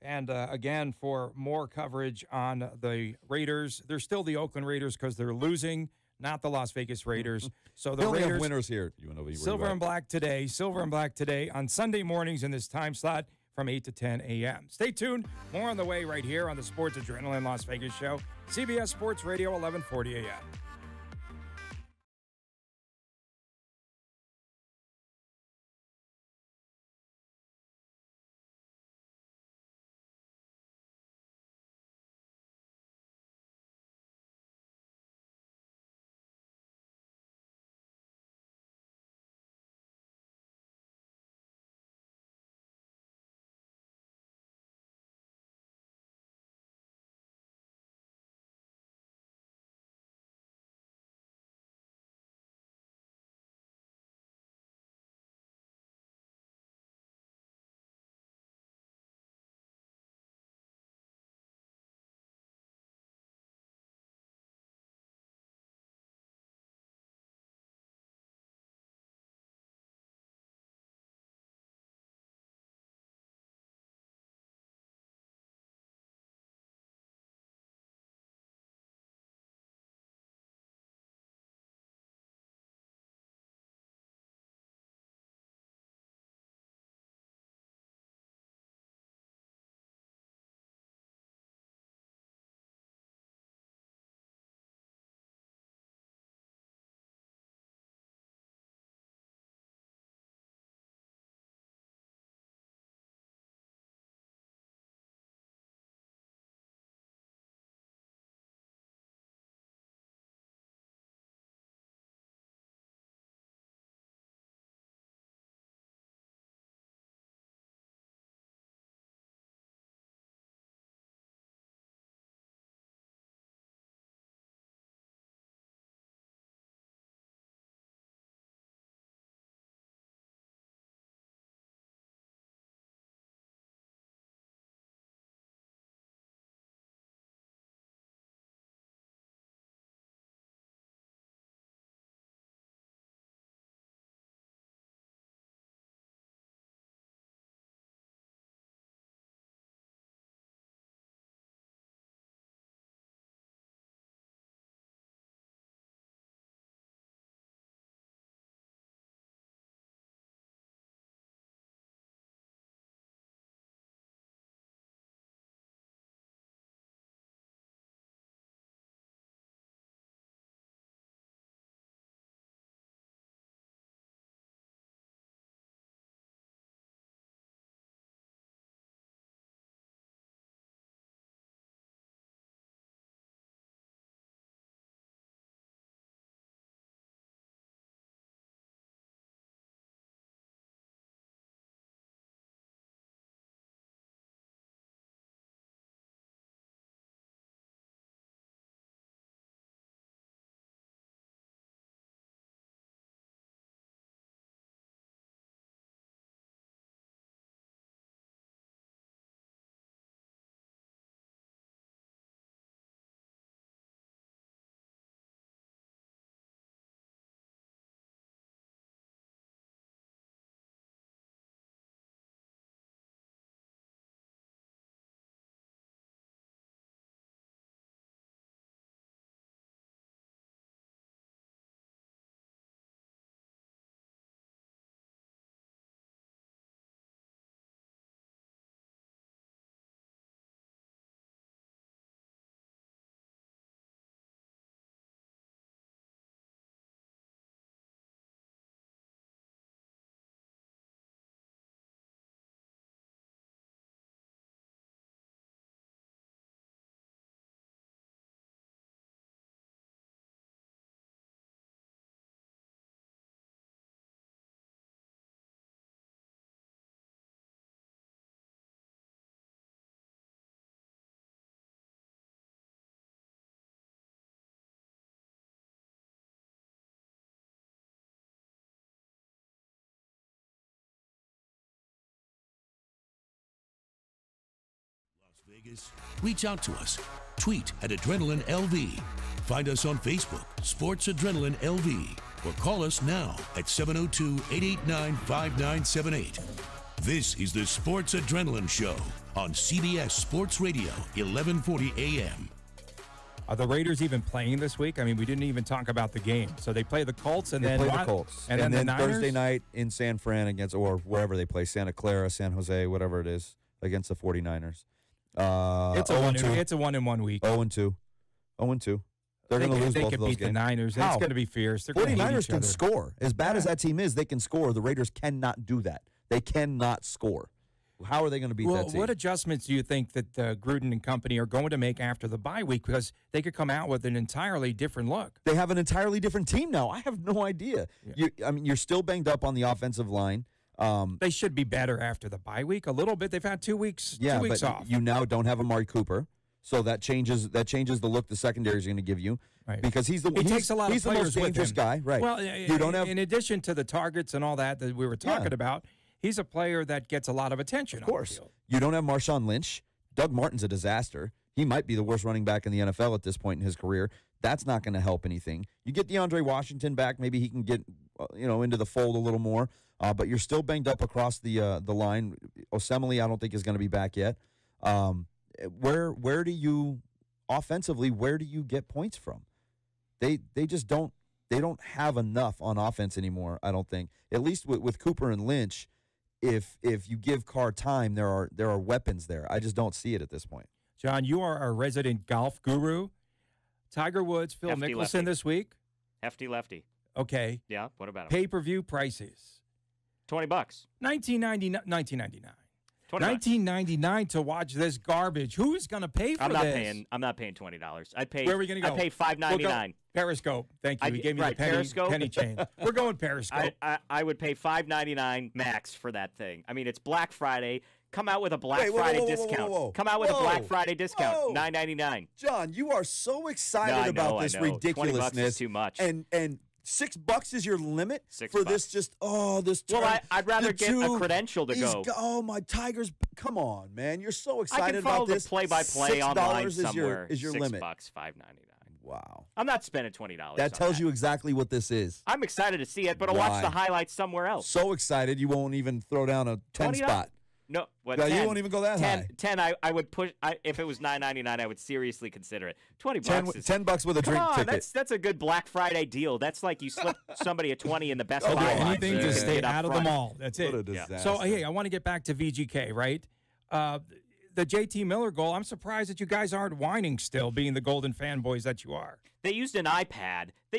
B: And again, for more coverage on the Raiders, they're still the Oakland Raiders because they're losing, not the Las Vegas Raiders. So the
D: Raiders
B: have
D: winners here.
B: Silver and black today on Sunday mornings in this time slot from 8 to 10 a.m. Stay tuned. More on the way right here on the Sports Adrenaline Las Vegas show. CBS Sports Radio, 1140 a.m.
A: Vegas. Reach out to us. Tweet at Adrenaline LV. Find us on Facebook, Sports Adrenaline LV, or call us now at 702-889-5978. This is the Sports Adrenaline Show on CBS Sports Radio, 1140 AM.
B: Are the Raiders even playing this week? I mean, we didn't even talk about the game. So they play the Colts and then
D: play the Colts. And then
B: the Niners?
D: Thursday night in San Fran against, or wherever they play, Santa Clara, San Jose, whatever it is, against the 49ers.
B: It's a 1-1 week.
D: 0-2. 0-2. They're going to lose both of those games.
B: They could beat the Niners. It's going to be fierce. They're
D: 49ers can score. As bad as that team is, they can score. The Raiders cannot do that. They cannot score. How are they going to beat that team?
B: What adjustments do you think that Gruden and company are going to make after the bye week? Because they could come out with an entirely different look.
D: They have an entirely different team now. I have no idea. Yeah. You're still banged up on the offensive line.
B: They should be better after the bye week a little bit. They've had 2 weeks.
D: Yeah,
B: 2 weeks
D: but
B: off.
D: You now don't have Amari Cooper, so that changes the look the secondary is going to give you.
B: Right.
D: Because he's
B: takes a lot
D: he's
B: of
D: the most dangerous guy. Right.
B: Well,
D: you don't have.
B: In addition to the targets and all that we were talking about, he's a player that gets a lot of attention.
D: Of course.
B: On the field.
D: You don't have Marshawn Lynch. Doug Martin's a disaster. He might be the worst running back in the NFL at this point in his career. That's not going to help anything. You get DeAndre Washington back, maybe he can get into the fold a little more. But you're still banged up across the line. Osemele, I don't think is going to be back yet. Where do you offensively? Where do you get points from? They just don't. They don't have enough on offense anymore. I don't think. At least with Cooper and Lynch. If you give Carr time, there are weapons there. I just don't see it at this point.
B: John, you are our resident golf guru. Tiger Woods, Phil
C: Hefty
B: Mickelson
C: lefty.
B: this week.
C: Hefty lefty.
B: Okay.
C: Yeah, what about him?
B: Pay-per-view prices.
C: $20.
B: $19.99. $19.99 to watch this garbage. Who's going to pay for this?
C: I'm not paying $20. I'd pay.
B: Where are we going to go?
C: I'd pay $5.99.
B: Periscope. Thank you. He gave me the penny chain. We're going Periscope.
C: I would pay $5.99 max for that thing. I mean, it's Black Friday. Come out with a Black Friday discount. Come out with a Black Friday discount. $9.99.
D: John, you are so excited about this ridiculousness.
C: $20 is too much.
D: And $6 is your limit for this. This turn.
C: Well, I'd rather get a credential to go.
D: My Tigers! Come on, man! You're so excited
C: about
D: this.
C: I can follow the play-by-play online somewhere.
D: Is your limit?
C: $6, $5.99.
D: Wow!
C: I'm not spending $20.
D: That tells you exactly what this is.
C: I'm excited to see it, but I'll watch the highlights somewhere else.
D: So excited you won't even throw down a 10 spot.
C: No,
D: you won't even go that high.
C: 10, I would push. If it was $9.99, I would seriously consider it. $20 is
D: $10 with a drink ticket.
C: That's a good Black Friday deal. That's like you slip somebody a 20 in the Best Buy.
B: Anything to stay out of the mall. That's it.
D: What a disaster.
B: So hey, I want to get back to VGK, right? The JT Miller goal. I'm surprised that you guys aren't whining still, being the Golden fanboys that you are.
C: They used an iPad. to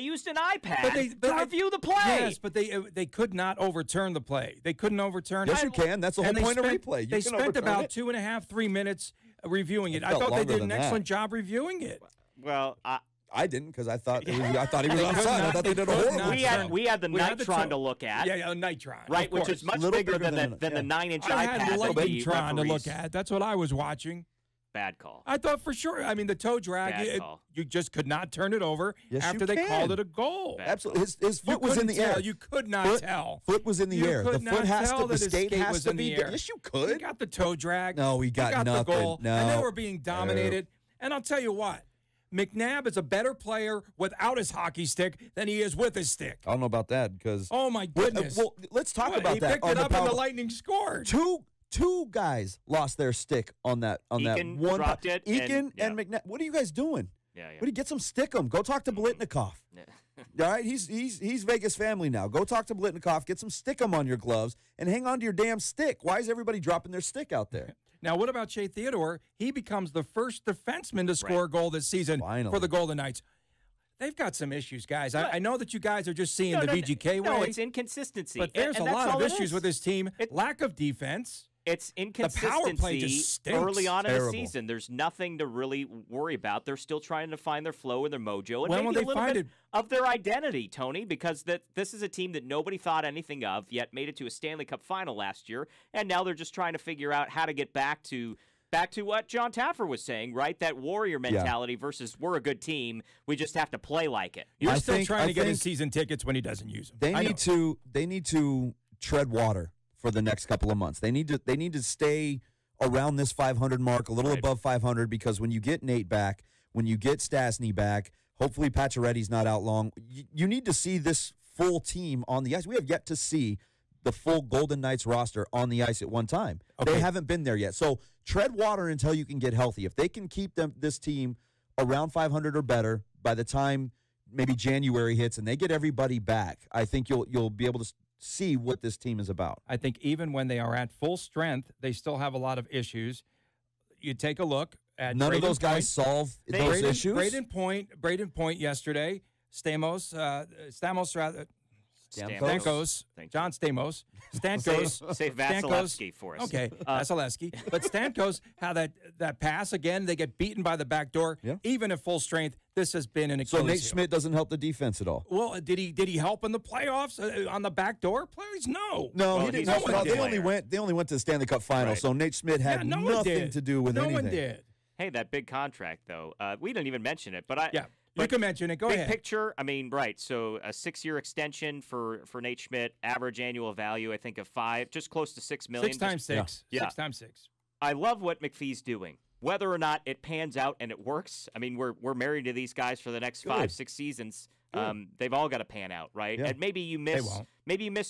C: review the play.
B: Yes, but they could not overturn the play. They couldn't overturn it.
D: Yes, you can. That's the whole point of replay.
B: They spent about 2.5, 3 minutes reviewing it. I thought they did an excellent job reviewing it.
C: Well,
D: I didn't because I thought he was onside. I thought they did a horrible.
C: We had the Nitron to look at.
B: Yeah, a Nitron,
C: right, which is much bigger than the 9-inch iPad.
B: I had the Nitron to look at. That's what I was watching.
C: Bad call.
B: I thought for sure. I mean, the toe drag, you just could not turn it over after they called it a goal.
D: Absolutely. His foot was in the air.
B: You could not tell.
D: Foot was in the air. The foot has to, the skate has to be. Yes, you could.
B: He got the toe drag.
D: No, he got nothing.
B: The goal.
D: No.
B: And they were being dominated. And I'll tell you what. McNabb is a better player without his hockey stick than he is with his stick.
D: I don't know about that because.
B: Oh, my goodness.
D: Well, let's talk about that.
B: He picked it up and the Lightning scored.
D: Two guys lost their stick on that
C: Eakin
D: one.
C: Dropped it.
D: Eakin and McNabb. What are you guys doing?
C: Yeah.
D: What do you get some stick 'em? Go talk to Blitnikoff.
C: Yeah.
D: All right, he's Vegas family now. Go talk to Blitnikoff. Get some stick 'em on your gloves and hang on to your damn stick. Why is everybody dropping their stick out there?
B: Now, what about Shea Theodore? He becomes the first defenseman to score a goal this season for the Golden Knights. They've got some issues, guys. I know that you guys are just seeing the VGK way.
C: No, it's inconsistency.
B: But there's a lot of issues with this team. Lack of defense.
C: It's inconsistency.
B: The power play just stinks.
C: Early on in the season. There's nothing to really worry about. They're still trying to find their flow and their mojo and maybe a little bit of their identity, Tony, because this is a team that nobody thought anything of, yet made it to a Stanley Cup final last year, and now they're just trying to figure out how to get back to what John Taffer was saying, right? That warrior mentality versus we're a good team. We just have to play like it.
B: You're still trying to get his season tickets when he doesn't use them.
D: They need to tread water for the next couple of months. They need to stay around this 500 mark, a little above 500, because when you get Nate back, when you get Stastny back, hopefully Pacioretty's not out long. You need to see this full team on the ice. We have yet to see the full Golden Knights roster on the ice at one time. Okay. They haven't been there yet. So tread water until you can get healthy. If they can keep this team around 500 or better by the time maybe January hits and they get everybody back, I think you'll be able to see what this team is about.
B: I think even when they are at full strength, they still have a lot of issues. You take a look at
D: none
B: Braden
D: of those guys
B: Point.
D: solve those issues.
B: Braden Point yesterday. Stamkos. John Stamos. Stamkos.
C: Say Vasilevsky for us.
B: Okay, Vasilevsky. But Stamkos had that pass again. They get beaten by the back door. Yeah. Even at full strength, this has been an Achilles
D: heel. So Nate Schmidt doesn't help the defense at all.
B: Well, did he help in the playoffs on the back door plays? No.
D: He didn't. They only went to the Stanley Cup final. Right. So Nate Schmidt had nothing to do with anything.
B: No one did.
C: Hey, that big contract though. We didn't even mention it, but
B: you can mention it. Go ahead.
C: Big picture, I mean, right. So a 6-year extension for Nate Schmidt, average annual value, I think, of just close to $6 million.
B: 6 times 6. Yeah. 6 times 6.
C: I love what McPhee's doing. Whether or not it pans out and it works, I mean, we're married to these guys for the next 5-6 seasons. They've all got to pan out, right? Yeah. And maybe you miss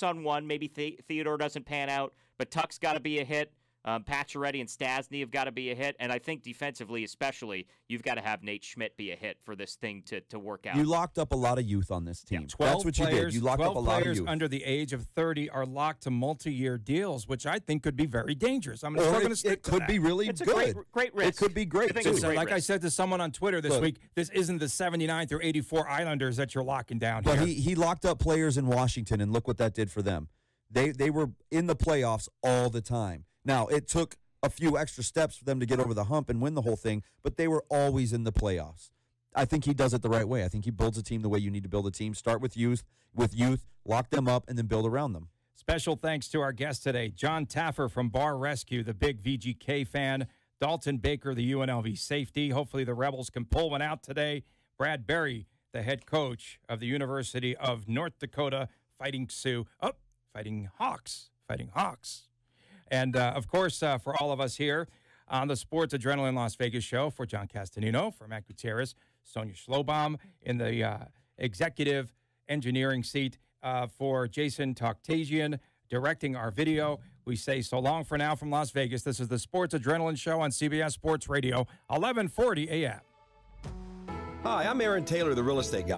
C: on one. Maybe Theodore doesn't pan out, but Tuck's got to be a hit. Pacioretty and Stastny have got to be a hit, and I think defensively especially, you've got to have Nate Schmidt be a hit for this thing to work out.
D: You locked up a lot of youth on this team. Yeah, That's what you did. You locked up a lot of youth.
B: 12 players under the age of 30 are locked to multi-year deals, which I think could be very dangerous. I'm still going to stick to that.
D: It could be really
C: good.
D: It's a
C: great risk.
D: It could be great, too.
B: Like I said to someone on Twitter this week, this isn't the 79 through 84 Islanders that you're locking down here.
D: But he locked up players in Washington, and look what that did for them. They were in the playoffs all the time. Now, it took a few extra steps for them to get over the hump and win the whole thing, but they were always in the playoffs. I think he does it the right way. I think he builds a team the way you need to build a team. Start with youth, lock them up, and then build around them.
B: Special thanks to our guest today, John Taffer from Bar Rescue, the big VGK fan, Dalton Baker, the UNLV safety. Hopefully the Rebels can pull one out today. Brad Berry, the head coach of the University of North Dakota, Fighting Hawks. And, of course, for all of us here on the Sports Adrenaline Las Vegas show, for John Castanino, for Matt Gutierrez, Sonia Schlobaum in the executive engineering seat, for Jason Toktagian directing our video, we say so long for now from Las Vegas. This is the Sports Adrenaline show on CBS Sports Radio, 1140 a.m.
K: Hi, I'm Aaron Taylor, the real estate guy.